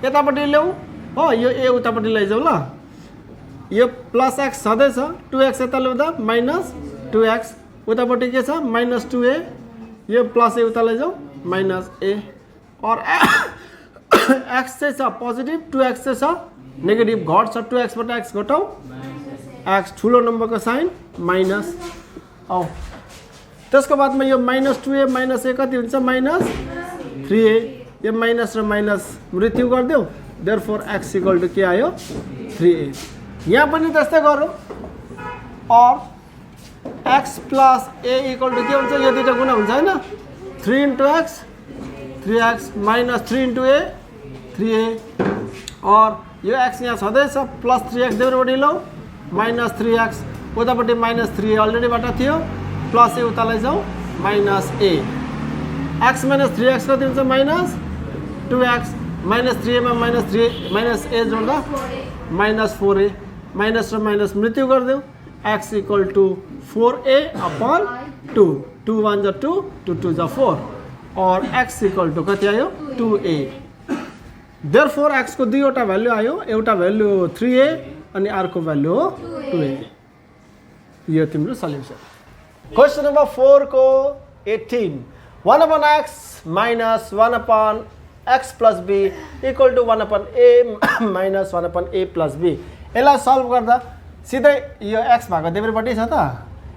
यतापट्टि ल्याउँ हो, यो ए उतापट्टि लैजाउँ ल। यो प्लस एक्स छँदैछ, 2x यता ल्याउँदा माइनस 2x, उतापट्टि के छ माइनस 2a, यो प्लस ए उता लैजाउँ माइनस ए। और x चाहिँ छ पोजिटिभ, 2x चाहिँ छ नेगेटिभ, घट्छ 2x बाट x घटाउँ, x ठुलो नम्बरको साइन माइनस औ। त्यसको बादमा यो माइनस 2a माइनस ए कति हुन्छ? Minus 3a। यो माइनस र माइनस मृत्यु गरिदेऊ, देयरफोर x इक्वल टु के आयो? 3a। यहाँ पनि त्यस्तै गरौँ। और x plus a equal to के हुन्छ? यो दुईटा गुणा हुन्छ होइन, 3 into x 3x minus 3 into a 3a। और यो x यहाँ छँदैछ, प्लस 3x देब्रेपट्टि लौ माइनस 3x, उतापट्टि माइनस 3a अलरेडीबाट थियो, प्लस ए उता लैजाउँ minus a। x minus 3x कति हुन्छ? माइनस 2x, माइनस 3a मा minus a जोड्दा minus 4a, minus र माइनस मृत्यु गरिदेऊ, x equal to 4a upon 2, 2 1 जा 2, 2 2 जा 4, और x इक्वल टु कति आयो? 2a। देयरफोर x को दुईवटा भ्यालु आयो, एउटा भ्यालु 3a अनि अर्को भ्यालु हो 2a। यो तिम्रो सल्युसन। क्वेसन नम्बर 4 को 18, 1 upon x minus 1 upon x plus b equal to 1 upon a minus 1 upon a plus b। यसलाई सल्भ गर्दा सिधै यो x भएको देब्रेपट्टि छ त,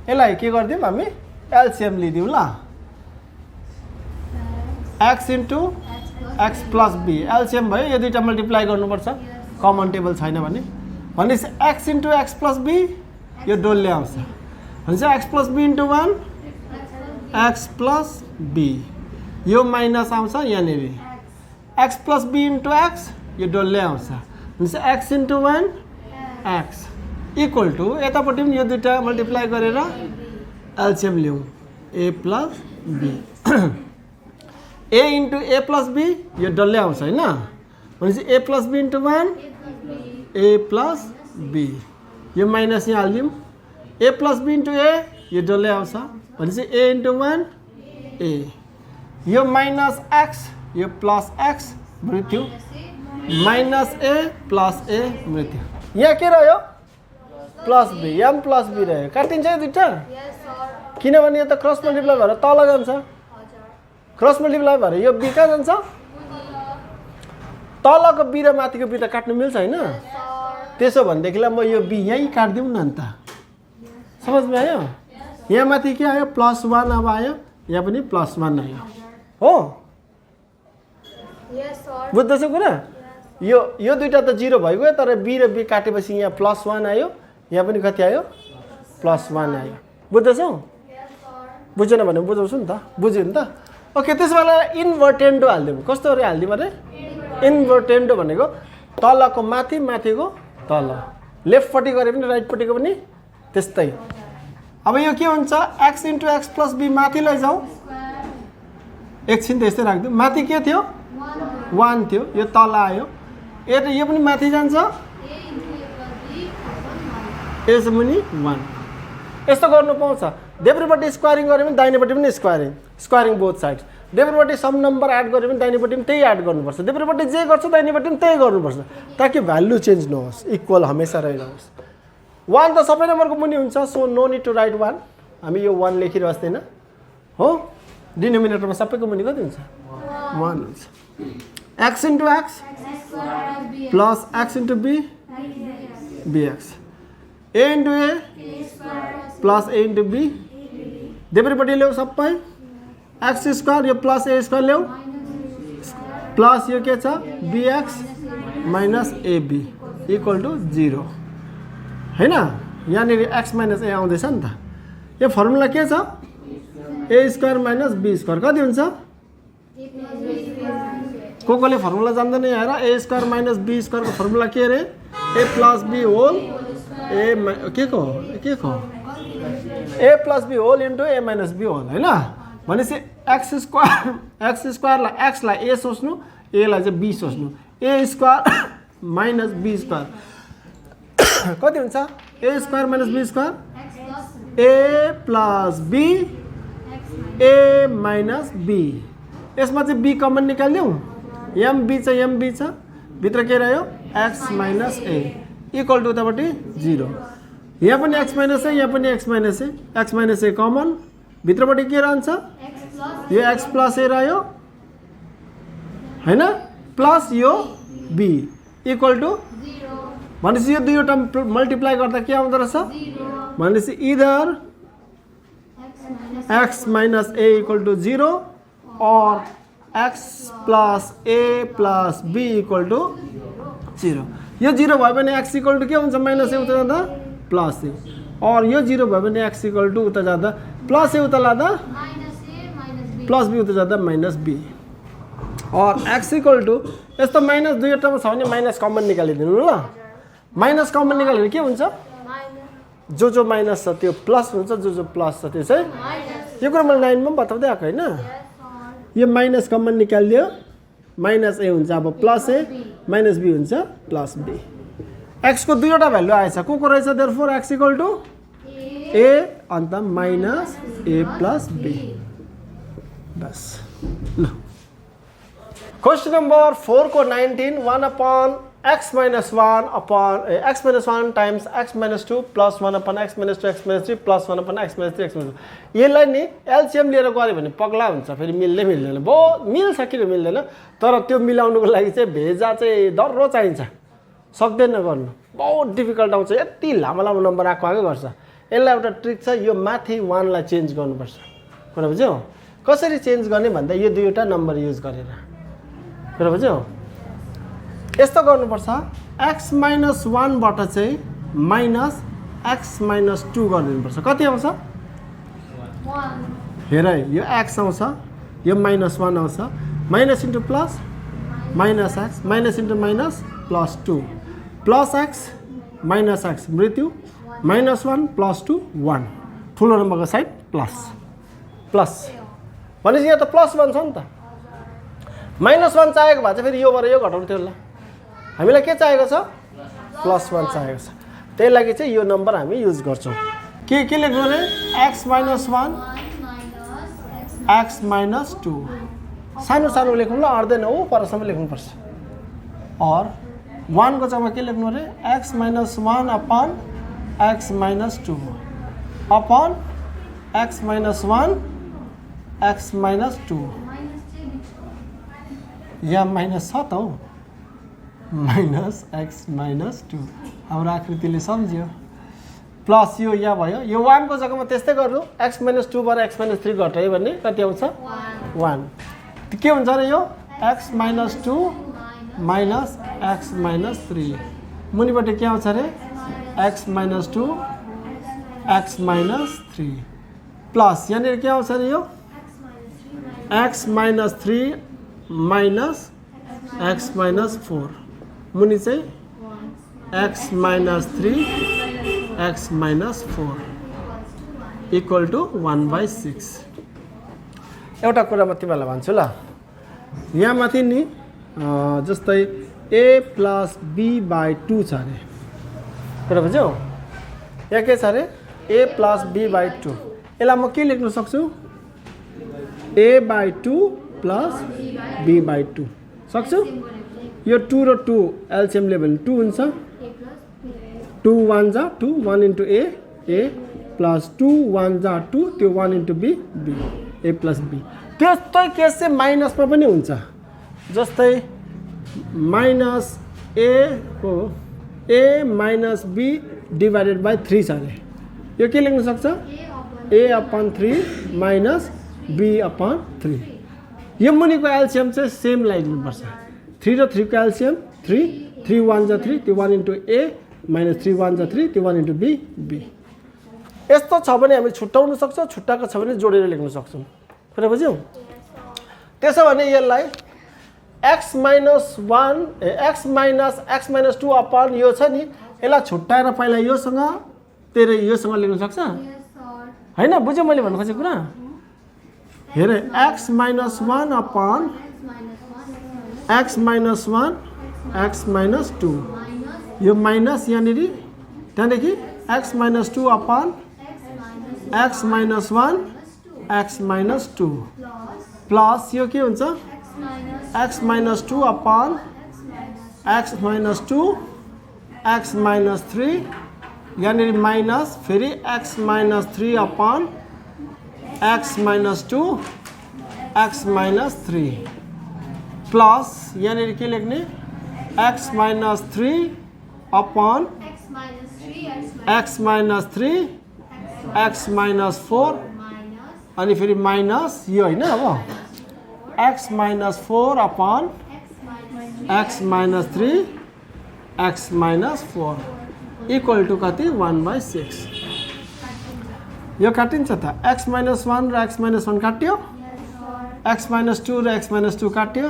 यसलाई के गरिदिउँ हामी? एलसिएम लिदिउँ ल। x into x plus b LCM भयो, यो दुईटा मल्टिप्लाई गर्नुपर्छ कमन टेबल छैन भने। भनेपछि x into x plus b यो डोल्ले आउँछ, भनेपछि x plus b into 1 x plus b, यो माइनस आउँछ यहाँनिर, x plus b into x यो डोल्ले आउँछ, भनेपछि x into 1 x equal to यतापट्टि पनि यो दुईटा मल्टिप्लाई गरेर एलसिएम ल्याउँ a plus b। a into a plus b यो डल्लै आउँछ होइन, भनेपछि a plus b into 1 a plus b, यो माइनस यहाँ हालिदिउँ, a plus b into a यो डल्लै आउँछ, भनेपछि a इन्टु 1 a, यो माइनस x यो प्लस x मृत्यु, माइनस a प्लस a मृत्यु। यहाँ के रह्यो? Plus b, m plus b रह्यो। काटिन्छ यो दुईटा, किनभने यो त क्रस मल्टिप्लाई भएर तल जान्छ, क्रस मल्टिप्लाई भएर यो b कहाँ जान्छ? तलको b र माथिको b त काट्नु मिल्छ होइन? त्यसो भनेदेखिलाई म यो b यहीँ काटिदिउँ न अन्त। समझमा आयो? यहाँ माथि के आयो? प्लस 1 अब आयो, यहाँ पनि प्लस 1 आयो हो। बुझ्दैछौ कुरा? यो दुईटा त 0 भइगयो, तर b र b काटेपछि यहाँ प्लस 1 आयो, यहाँ पनि कति आयो? प्लस 1 आयो। बुझ्दैछौ? बुझेन भने बुझाउँछु नि त, बुझ्यो नि त? ओके, त्यसो बेला इन्भर्टेन्डो हालिदिउँ। कस्तो गरी हालिदिउँ अरे? इन्भर्टेन्डो भनेको तलको माथि, माथिको तल, लेफ्टपट्टि गरे पनि राइटपट्टिको पनि त्यस्तै। अब यो के हुन्छ? x into x plus b माथि लैजाउँ, एकछिन त्यस्तै राखिदिउँ। माथि के थियो? 1 थियो, यो तल आयो, यो पनि माथि जान्छ, यसो मुनि 1। यस्तो गर्नु पाउँछ। देब्रेपट्टि स्क्वायरिङ गऱ्यो भने दाहिनेपट्टि पनि स्क्वायरिङ बोथ साइड्स। देब्रेपट्टि सम नम्बर एड गऱ्यो भने दाहिनेपट्टि पनि त्यही एड गर्नुपर्छ। देब्रेपट्टि जे गर्छ दाहिनेपट्टि पनि त्यही गर्नुपर्छ, ताकि भ्यालु चेन्ज नहोस्, इक्वल हमेसा रहिरहोस्। 1 त सबै नम्बरको मुनि हुन्छ, so no need to write 1। हामी यो 1 लेखिरहेदैन हो। डिनोमिनेटरमा सबैको मुनि कति हुन्छ? 1 हुन्छ। x into x plus x into b bx, a into a plus a into b, देब्रेपट्टि ल्याऊ सबै, x स्क्वायर यो प्लस a स्क्वायर ल्याऊ, प्लस यो के छ? bx minus ab equal to 0 हैन? यहाँनिर x माइनस a आउँदैछ नि त। यो फर्मुला के छ? a square minus b square कति हुन्छ? कोले फर्मुला जान्दैन हेर, a square minus b square को फर्मुला के अरे? a plus b whole a के को a plus b whole into A minus b whole होइन भनेपछि एक्स स्क्वायरलाई एक्सलाई ए सोच्नु एलाई चाहिँ बी सोच्नु a square minus b square कति हुन्छ a square minus b square a plus b a minus b यसमा चाहिँ बी कमन निकालिदिउँ एमबी छ भित्र के रह्यो X minus A equal to उतापट्टि 0 यहाँ पनि एक्स माइनस ए यहाँ पनि एक्स माइनस ए कमन भित्रपट्टि के रहन्छ यो एक्स प्लस ए रह्यो होइन प्लस यो बी इक्वल टु भनेपछि यो दुईवटा मल्टिप्लाई गर्दा के आउँदो रहेछ भनेपछि either x minus A equal to 0 और x plus a plus be equal to 0 यो 0 भयो भने एक्स इक्वल टु के हुन्छ माइनस ए उता जाँदा प्लस ए और यो 0 भयो भने एक्स इक्वल टु उता जाँदा प्लस ए उता लाँदा प्लस बी उता जाँदा माइनस बी और एक्स इक्वल टु यस्तो माइनस दुईवटामा छ भने माइनस कमन निकालिदिनु ल माइनस कमन निकाल्यो भने के हुन्छ जो माइनस छ त्यो प्लस हुन्छ जो प्लस छ त्यो चाहिँ यो कुरा मैले 9 मा बताउँदै आएको होइन यो माइनस कमन निकालिदियो माइनस ए हुन्छ अब प्लस ए माइनस बी हुन्छ प्लस बी एक्स को दुईवटा भ्यालु आएछ को रहेछ देयरफोर एक्स इक्वल टु ए अन्त माइनस ए प्लस बी बस ल क्वेश्चन नम्बर 4 को 19 1 upon x minus 1 upon x minus 1 times x minus 2 plus 1 upon x minus 2 x minus 3 plus 1 upon x minus 3 x minus 2 यसलाई नि LCM लिएर गरे भने पगला हुन्छ फेरि मिल्दै मिल्दैन मिल्छ किन मिल्दैन तर त्यो मिलाउनुको लागि चाहिँ भेजा चाहिँ दर्रो चाहिन्छ सक्दैन गर्नु बहुत डिफिकल्ट आउँछ यति लामो लामो नम्बर आएको गर्छ यसलाई एउटा ट्रिक छ यो माथि 1 लाई चेन्ज गर्नुपर्छ कुरा बुझ्यौ कसरी चेन्ज गर्ने भन्दा यो दुईवटा नम्बर युज गरेर कुरा बुझ्यौ यस्तो गर्नुपर्छ x minus 1 बाट चाहिँ माइनस x minus 2 गरिदिनुपर्छ कति आउँछ 1 हेर यो x आउँछ यो माइनस 1 आउँछ minus into plus minus x minus into minus plus 2 plus x minus x मृत्यु माइनस 1 प्लस 2 1 ठुलो नम्बरको साइड प्लस प्लस भनेपछि यहाँ त प्लस 1 छ नि त माइनस 1 चाहिएको भए चाहिँ फेरि योबाट यो घटाउनु थियो ल हामीलाई के चाहिएको छ प्लस 1 चाहिएको छ त्यही लागि चाहिँ यो नम्बर हामी युज गर्छौं के लेख्नु रे x minus 1 x minus 2 सानो सानो लेख्नु ल अर्दैन हो परसम्म लेख्नु पर्छ और 1 को जग्गामा के लेख्नु रे x minus 1 upon x minus 2 upon x minus 1 x minus 2 यहाँ माइनस छ त हो माइनस x minus 2 हाम्रो आकृतिले सम्झ्यो प्लस यो यहाँ भयो यो 1 को जग्गामा त्यस्तै गर्नु x minus 2 बाट x minus 3 घटायो भने कति आउँछ 1 के हुन्छ र यो x minus 2 minus x minus 3 मुनिबाट के आउँछ रे x minus 2 x minus 3 plus यहाँ के आउँछ रे यो x minus 3 minus x minus 4 मुनि चाहिँ x minus 3 x minus 4 equal to 1/6 एउटा कुरा म तिमीलाई भन्छु ल यहाँ माथि नि जस्तै a plus b/2 छ रे कुरा बुझ्यौ यहाँ के छ रे a plus b/2 यसलाई म के लेख्न सक्छु a/2 plus b/2 सक्छु यो 2 र 2 एलसीएम लेभल 2 हुन्छ 2 1 जा 2 1 into a plus 2 1 जा 2 त्यो 1 into b a plus b त्यस्तै केस चाहिँ माइनसमा पनि हुन्छ जस्तै माइनस a को a minus b divided by 3 छ रे यो के लेख्न सक्छ a/3 minus b/3 यो मुनिको एलसीएम चाहिँ सेम लाग्नुपर्छ 3 र 3 को एलसीएम 3 3 1 जा 3 त्यो 1 into a minus 3 1 जा 3 त्यो 1 into b यस्तो छ भने हामी छुट्टाउन सक्छौं छुट्टाको छ भने जोडेर लेख्न सक्छौं कुरा बुझ्यौ त्यसो भने यसलाई x minus 1 x minus 2 upon यो छ नि यसलाई छुट्टाएर पहिला योसँग तेरे योसँग लेख्न सक्छ हैन बुझ्यौ मैले भन्नु खोजेको कुरा हेर x minus 1 upon x minus 1 x minus 2 यो माइनस यहाँनिर त्यहाँदेखि x minus 2 upon x minus 1 x minus 2 plus यो के हुन्छ x minus 2 upon x minus 2 x minus 3 यहाँनिर माइनस फेरि x minus 3 upon x minus 2 x minus 3 plus यहाँनिर के लेख्ने x minus 3 upon x minus 3 x minus 4 अनि फेरि माइनस यो हैन अब x minus 4 upon x minus 3 x minus 4 equal to कति 1/6 यो काटिन्छ त x minus 1 र x minus 1 काट्यो x minus 2 र x minus 2 काट्यो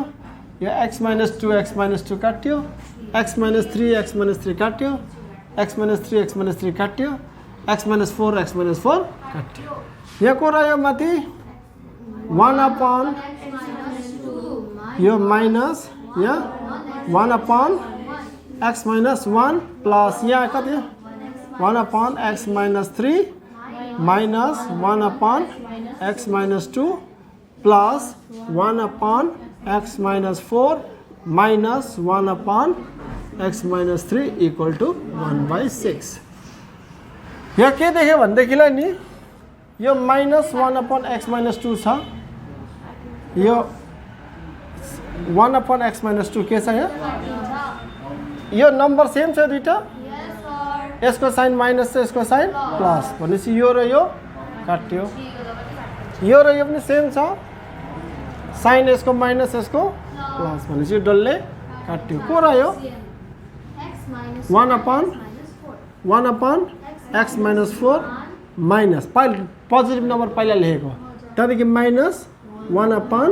यो x minus 2 x minus 2 काट्यो x minus 3 x minus 3 काट्यो x minus 3 x minus 3 काट्यो x minus 4 x minus 4 काट्यो यहाँ को रह्यो माथि 1 upon यो माइनस यहाँ 1 upon x minus 1 प्लस यहाँ कति 1 upon x minus 3 minus 1 upon x minus 2 plus 1 upon x minus 4 minus 1 upon x minus 3 equal to 1/6 यहाँ के देख्यो भनेदेखिलाई नि यो minus 1 upon x minus 2 छ यो 1 upon x minus 2 के छ यहाँ यो नम्बर सेम छ दुईटा यसको साइन माइनस छ यसको साइन प्लस भनेपछि यो र यो काट्यो यो र यो पनि सेम छ साइन यसको माइनस यसको प्लस भनेपछि यो डल्ले काट्यो को रह्यो 1 upon x minus 4 minus positive number पहिला लेखेको त्यहाँदेखि minus 1 upon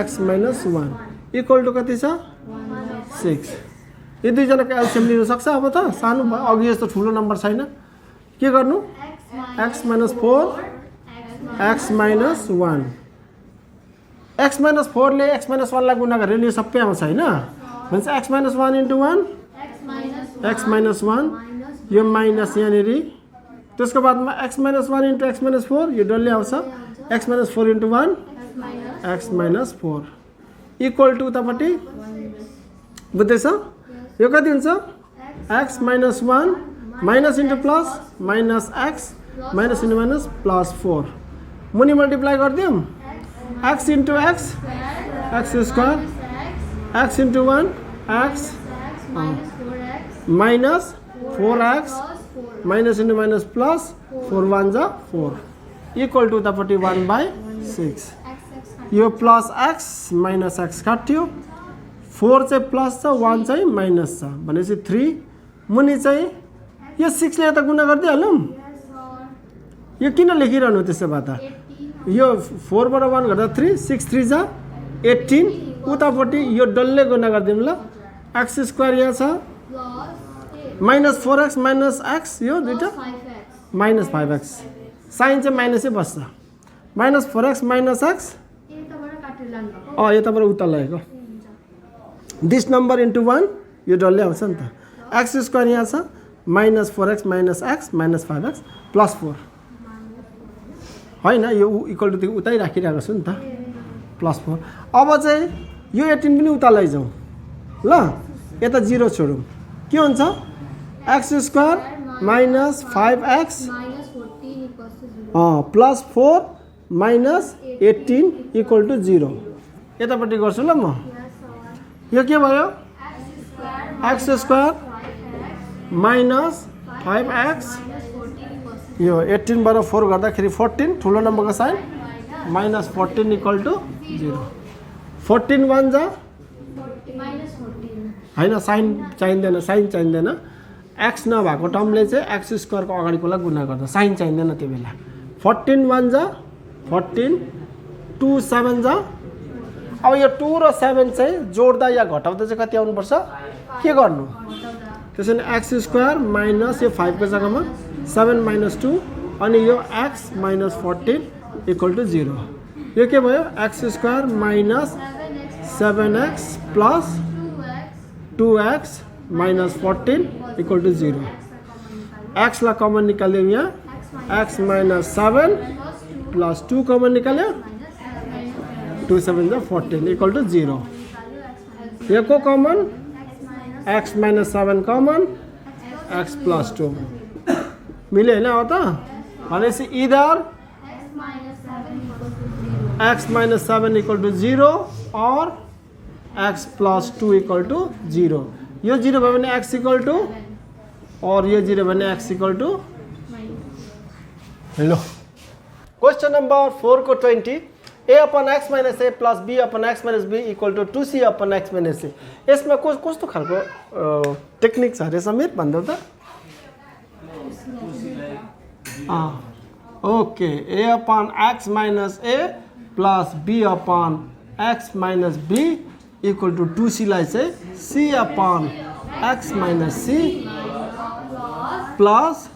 x minus 1 equal to कति छ 6 यो दुईजनाको एलसिएम लिन सक्छ अब त सानो अघि जस्तो ठुलो नम्बर छैन के गर्नु x minus 4 x minus 1 x minus 4 ले x minus 1 लाई गुणा गरेर यो सबै आउँछ हैन भनेपछि x minus 1 into 1 x minus 1 यो माइनस यहाँनिर त्यसको बादमा x minus 1 into x minus 4 यो डल्लै आउँछ x minus 4 into 1 x minus 4 equal to उतापट्टि बुझ्दैछ यो कति हुन्छ x minus 1 minus into plus minus x minus into minus plus 4 मुनि मल्टिप्लाई गरिदिउँ x into x x square x into 1 x minus 4x minus into minus plus 4 1 जा 4 equal to उतापट्टि 1/6 यो plus x minus x काट्यो 4 चाहिँ plus छ 1 चाहिँ minus छ भनेपछि 3 मुनि चाहिँ यो 6 ले यता गुणा गरिदिइहालौँ यो किन लेखिरहनु त्यसो भए त यो 4 बाट 1 गर्दा 3 6 3 जा 18 उतापट्टि यो डल्ले गुणा गरिदिउँ ल x स्क्वायर यहाँ छ माइनस 4x माइनस x यो दुईटा माइनस 5x साइन चाहिँ माइनसै बस्छ माइनस 4x माइनस x यताबाट उता लगेको दिस नम्बर इन्टु 1 यो डल्लै आउँछ नि त x स्क्वायर यहाँ छ minus 4x minus x minus 5x plus 4 हैन यो इक्वल टु उतै राखिरहेको छु नि त प्लस 4 अब चाहिँ यो 18 पनि उता लैजाउँ ल यता 0 छोडौँ के हुन्छ x square minus 5x plus 4 minus 18 equal to 0 यतापट्टि गर्छु ल म यो के भयो x स्क्वायर माइनस 5x यो 18 बाट 4 गर्दाखेरि 14 ठुलो नम्बरको साइन माइनस 14 इक्वल टु 0 14 1 जा हैन साइन चाहिँदैन x नभएको टर्मले चाहिँ x स्क्वायरको अगाडिकोलाई गुणा गर्दा साइन चाहिँदैन त्यो बेला 14 1 जा 14 2 7 जा अब यो 2 र 7 चाहिँ जोड्दा या घटाउँदा चाहिँ कति आउनुपर्छ के गर्नु त्यसैले x स्क्वायर माइनस यो 5 को जग्गामा 7 माइनस 2 अनि यो x माइनस 14 इक्वल टु 0। यो के भयो x square minus 7x plus 2x minus 14 equal to 0। x ला कमन निकाल्यो यहाँ x माइनस 7 प्लस 2 कमन निकाल्यो 2 7 जा 14 इक्वल टु 0। यो को common x minus 7 common x plus 2 मिल्यो होइन अब त भनेपछि either x minus 7 equal to 0 or x plus 2 equal to 0। यो 0 भयो भने x इक्वल टु और यो 0 भने x equal to hello. Question number 4 को 20 a upon x minus a plus b upon x minus b equal to 2c upon x minus c। यसमा कस्तो खालको टेक्निक छ अरे समीर भन्दै त okay a upon x minus a plus b upon x minus b equal to 2c लाई चाहिँ c upon x minus c plus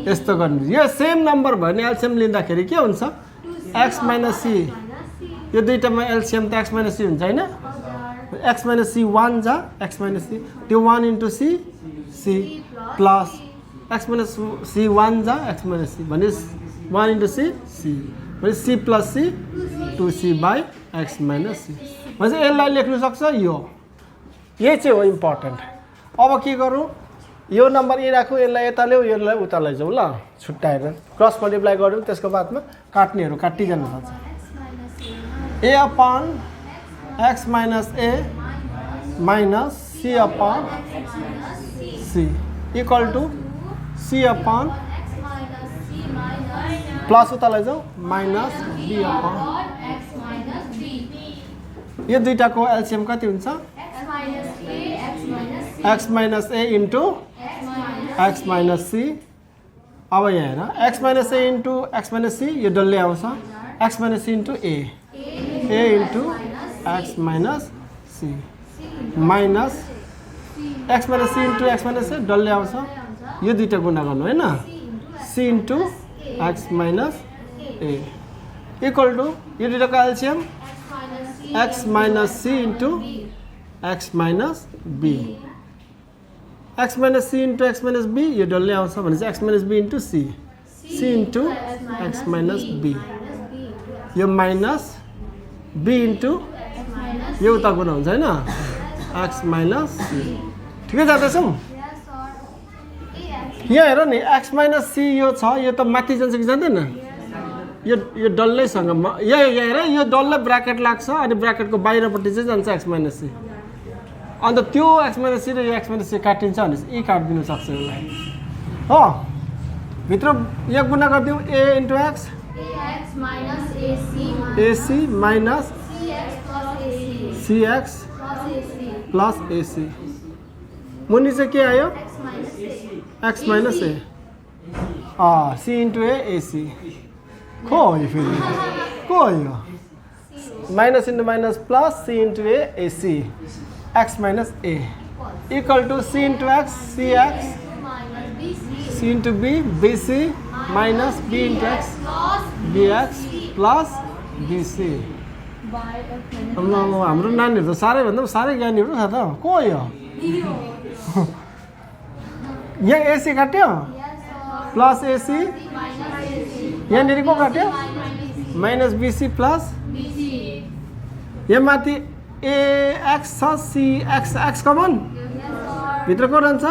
यस्तो गर्नु। यो सेम नम्बर भयो भने एलसिएम लिँदाखेरि के हुन्छ x माइनस c यो दुईटामा एलसिएम त x माइनस c हुन्छ हैन x माइनस c 1 जा x माइनस c त्यो 1 into c c plus x minus c 1 जा x माइनस c भने 1 इन्टु c c भने c plus c 2c by x minus c भने यसलाई लेख्नु सक्छ यो यही चाहिँ हो इम्पोर्टेन्ट। अब के गरौँ यो नम्बर ए राखौँ यसलाई यता ल्याऊ यसलाई उता लैजाउँ ल छुट्याएर क्रस मल्टिप्लाई गरौँ त्यसको बादमा काट्नेहरू काटिजान सक्छ। a upon x minus a minus c upon c equal to c upon plus उता लैजाउँ माइनस b अपन यो दुईटाको एलसिएम कति हुन्छ x minus a into x minus c। अब यहाँ हेर x minus a into x minus c यो डल्लै आउँछ x minus c into a into x minus c minus x minus c into x minus c डल्लै आउँछ यो दुईटा गुणा गर्नु होइन c into x minus a equal to यो दुईटाको LCM x minus c into x minus b x minus c into x minus b यो डल्लै आउँछ भनेपछि x minus b into c into x minus b यो minus b into यो उता गुणा हुन्छ होइन x माइनस c। ठिकै जाँदैछौँ यहाँ हेर नि x माइनस c यो छ यो त माथि जान्छ कि जाँदैन यो डल्लैसँग यहाँ हेर यो डल्लै ब्राकेट लाग्छ अनि ब्राकेटको बाहिरपट्टि चाहिँ जान्छ x माइनस c अन्त त्यो x माइनस c र यो x माइनस c काटिन्छ भने यी काटिदिनु सक्छ यसलाई हो भित्र यहाँ गुणा गरिदिउँ a into x ac minus cx plus ac मुनि चाहिँ के आयो x minus a c into a ac को हो यो फेरि को हो यो minus into minus plus c into a ac x minus a equal to c into x cx c into b bc minus b into x bx plus bc। हाम्रो नानीहरू त साह्रै भन्दा साह्रै ज्ञानीहरू छ त को हो यो यहाँ ac काट्यो प्लस ac यहाँनिर को काट्यो माइनस bc प्लस यहाँ माथि ax छ cx कमन भित्र को रहन्छ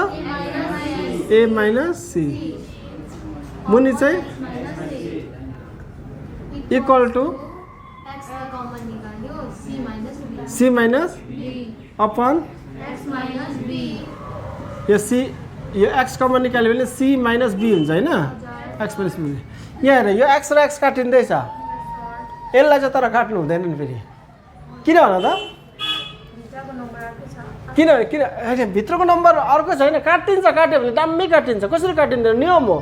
a माइनस c मुनि चाहिँ equal to c minus upon यो c यो x कमन निकाल्यो भने c माइनस b हुन्छ होइन x माइनस b। यहाँ हेर यो x र x काटिँदैछ यसलाई चाहिँ तर काट्नु हुँदैन नि फेरि किन भन त किन भित्रको नम्बर अर्को छैन काटिन्छ काट्यो भने दामी काटिन्छ कसरी काटिँदैन नियम हो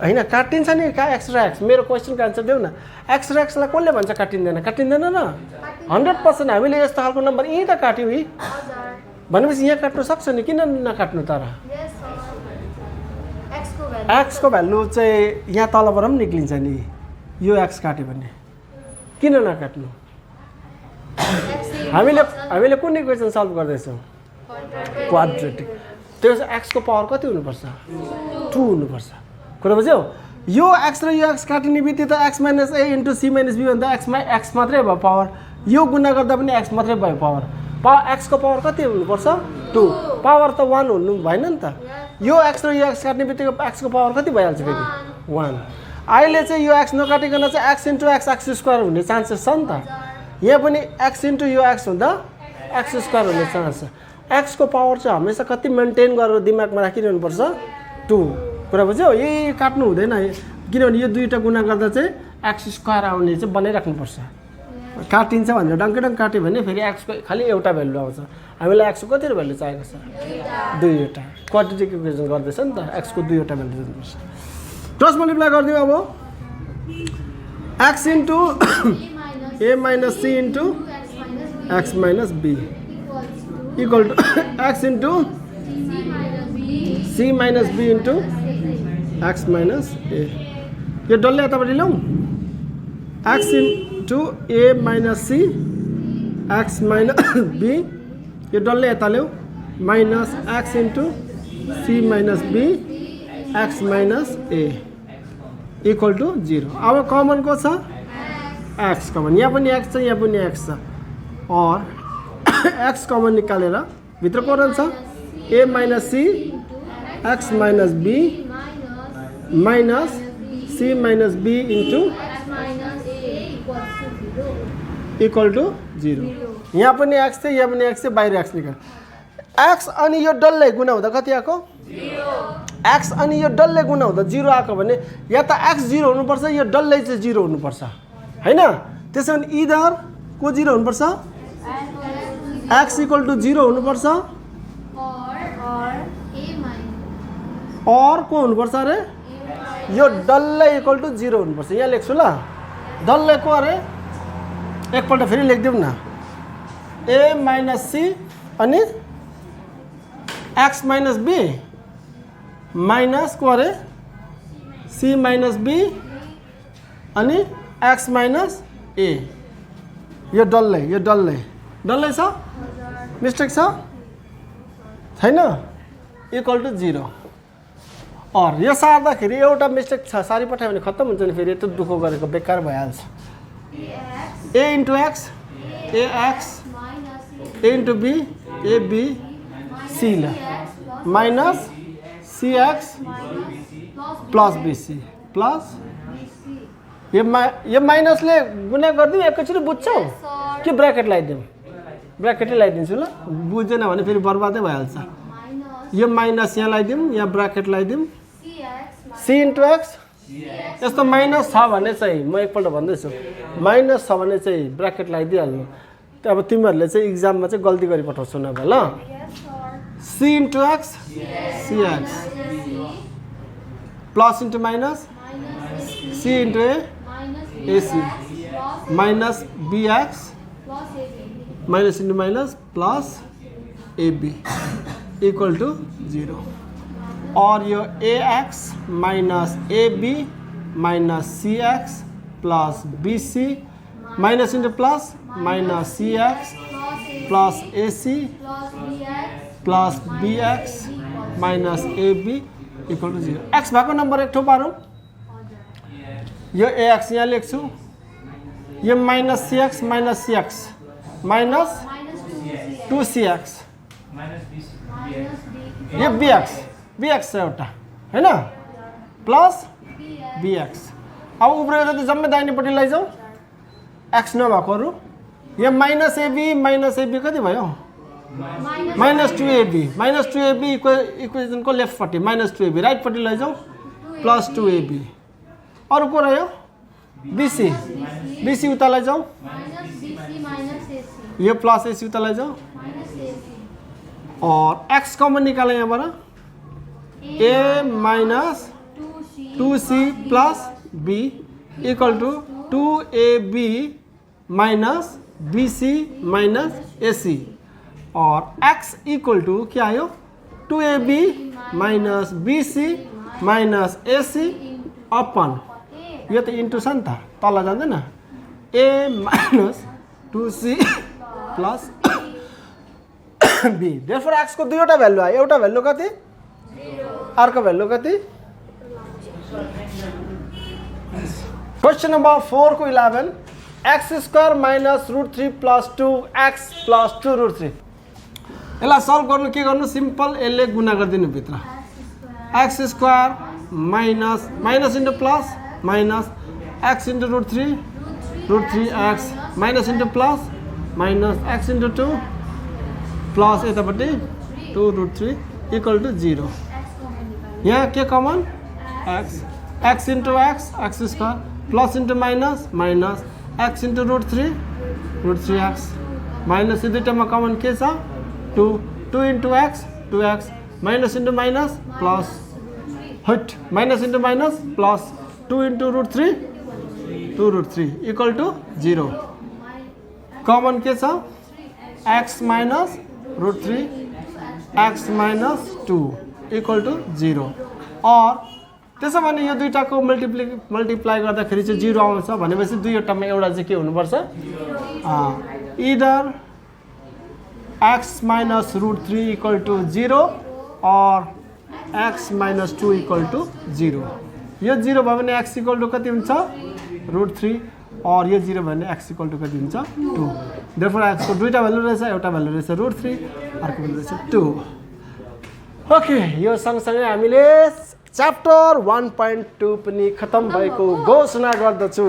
होइन काटिन्छ नि एक्स र एक्स मेरो क्वेसनको आन्सर देऊ न एक्स र एक्सलाई कसले भन्छ काटिँदैन काटिँदैन न 100% हामीले यस्तो खालको नम्बर यहीँ त काट्यौँ यी भनेपछि यहाँ काट्नु सक्छ नि, किन नकाट्नु तर? एक्स को भ्यालु चाहिँ यहाँ तलबाट पनि निक्लिन्छ नि, यो एक्स काट्यो भने किन नकाट्नु? हामीले कुन इक्वेसन सल्भ गर्दैछौँ? क्वाड्रेटिक। त्यो एक्सको पावर कति हुनुपर्छ? 2 हुनुपर्छ। कुरा बुझ्यौ? यो एक्स र यो एक्स काटिने बित्तिकै त X minus A into C minus B भन्दा एक्स मात्रै भयो पावर, यो गुणा गर्दा पनि एक्स मात्रै भयो पावर। एक्सको पावर कति हुनुपर्छ? 2। पावर त 1 हुनु भएन नि त। यो एक्स र यो एक्स काट्ने बित्तिकै एक्सको पावर कति भइहाल्छ फेरि? 1। अहिले चाहिँ यो एक्स नकाटिकन चाहिँ x into x x square हुने चान्सेस छ नि त। यहाँ पनि एक्स इन्टु यो एक्स हुँदा एक्स स्क्वायर हुने चान्स छ। एक्सको पावर चाहिँ हमेसा कति मेन्टेन गरेर दिमागमा राखिरहनुपर्छ? 2। कुरा बुझ्यौ? यही काट्नु हुँदैन, किनभने यो दुईवटा गुणा गर्दा चाहिँ एक्स स्क्वायर आउने चाहिँ बनाइराख्नुपर्छ। काटिन्छ भनेर डङ्कै काट्यो भने फेरि एक्सको खालि एउटा भ्यालु आउँछ। हामीलाई एक्सको कति भ्यालु चाहिएको छ? 2वटा। क्वाड्रेटिक इक्वेसन गर्दैछ नि त, एक्सको 2वटा भ्यालु दिनुपर्छ। क्रस मल्टिप्लाई गरिदिउँ अब। X into A minus C into x minus B equal to X into C minus B into x minus A. यो डल्लै यतापट्टि ल्याउँ। एक्स इन्टु ए minus C X minus B, यो डल्लै यता ल्याउँ। Minus x into C minus B X minus A equal to 0। अब common को छ? X common. यहाँ पनि एक्स छ, यहाँ पनि एक्स छ। और एक्स कमन निकालेर भित्र को रहन्छ? A minus C X minus B minus C minus B into equal to 0। यहाँ पनि एक्स थियो, यहाँ पनि एक्स थियो, बाहिर एक्स निकाल। एक्स अनि यो डल्लै गुणा हुँदा कति आएको? 0। एक्स अनि यो डल्लै गुणा हुँदा 0 आएको भने या त एक्स 0 हुनुपर्छ, यो डल्लै चाहिँ 0 हुनुपर्छ, हैन? त्यसो भने इदर को 0 हुनुपर्छ? एक्स इक्वल टु 0 हुनुपर्छ, और को हुनुपर्छ अरे? यो डल्लै इक्वल टु 0 हुनुपर्छ। यहाँ लेख्छु ल, डल्लै को अरे? एकपल्ट फेरि लेखिदिउँ न। ए माइनस सी अनि एक्स माइनस बी माइनस को अरे? सी माइनस बी अनि एक्स माइनस ए। यो डल्लै छ? मिस्टेक छ? छैन? Equal to 0। और यो सार्दाखेरि एउटा मिस्टेक छ, सारी पठायो भने खत्तम हुन्छ नि, फेरि यत्रो दुःख गरेको बेकार भइहाल्छ। A into X A X, A into B A B C ल minus C X plus BC plus यो माइनसले गुणा गरिदिउँ एकैचोटि बुझ्छौ कि ब्र्याकेट लगाइदिउँ? ब्र्याकेटै लगाइदिन्छु ल, बुझेन भने फेरि बर्बादै भइहाल्छ। यो माइनस यहाँ लगाइदिउँ, यहाँ ब्र्याकेट लगाइदिउँ। सी इन्टु एक्स, यस्तो माइनस छ भने चाहिँ म एकपल्ट भन्दैछु, माइनस छ भने चाहिँ ब्र्याकेट लगाइदिइहाल्नु। अब तिमीहरूले चाहिँ इक्जाममा चाहिँ गल्ती गरी पठाउँछौ नभए ल। C into X C X plus into minus C into AC minus BX minus into minus plus AB equal to 0। और यो AX minus AB minus CX plus BC minus into plus minus CX plus AC plus BX minus AB equal to 0। X भएको number एक ठाउँ पारौँ। यो AX यहाँ लेख्छु, यो minus CX minus CX minus 2CX, यो BX छ एउटा, हैन? Plus BX। अब उब्रेर जति जम्मै दाहिनेपट्टि लैजाउँ, एक्स नभएकोहरू। यो माइनस AB कति भयो? माइनस 2AB माइनस 2AB इक्वेसनको लेफ्टपट्टि माइनस 2AB, राइटपट्टि लैजाउँ प्लस 2AB। अरू को रह्यो? BC उता लैजाउँ, यो प्लस AC उता लैजाउँ। और एक्स कमन निकालें यहाँबाट, A minus 2C plus B equal to 2AB minus BC minus AC। और x इक्वल टू के आयो 2ab minus bc minus ac अपन यो त इन्टु छ नि त तल जाँदैन a minus 2c plus b therefore x को दुईवटा भ्यालु आयो एउटा भ्यालु कति 0 अर्को भ्यालु कति क्वेश्चन नम्बर 4 को 11 x square minus √3 plus 2x plus 2 √3 यसलाई सल्भ गर्नु के गर्नु सिम्पल यसले गुणा गरिदिनु भित्र x square minus minus into plus minus x into √3x minus into plus minus x into 2 plus यतापट्टि 2 √3 इक्वल टु 0 यहाँ के common x into x square plus into minus minus x into √3x minus यो दुईटामा common के छ 2 into x 2x minus into minus plus हट minus into minus plus 2 into √3 equal to 0 common के छ x minus √3 x minus 2 equal to 0 और त्यसो भने यो दुईटाको मल्टिप्लाई गर्दाखेरि चाहिँ 0 आउँछ भनेपछि दुईवटामा एउटा चाहिँ के हुनुपर्छ इदर x minus √3 equal to 0 or x minus 2 equal to 0 यो 0 भयो भने x इक्वल टु कति हुन्छ √3 और यो 0 भयो भने x इक्वल टु कति हुन्छ 2 देयरफोर x को दुईटा भ्यालु रहेछ एउटा भ्यालु रहेछ √3 अर्को भ्यालु रहेछ 2 ओके यो सँगसँगै हामीले च्याप्टर 1.2 पनि खतम भएको घोषणा गर्दछु।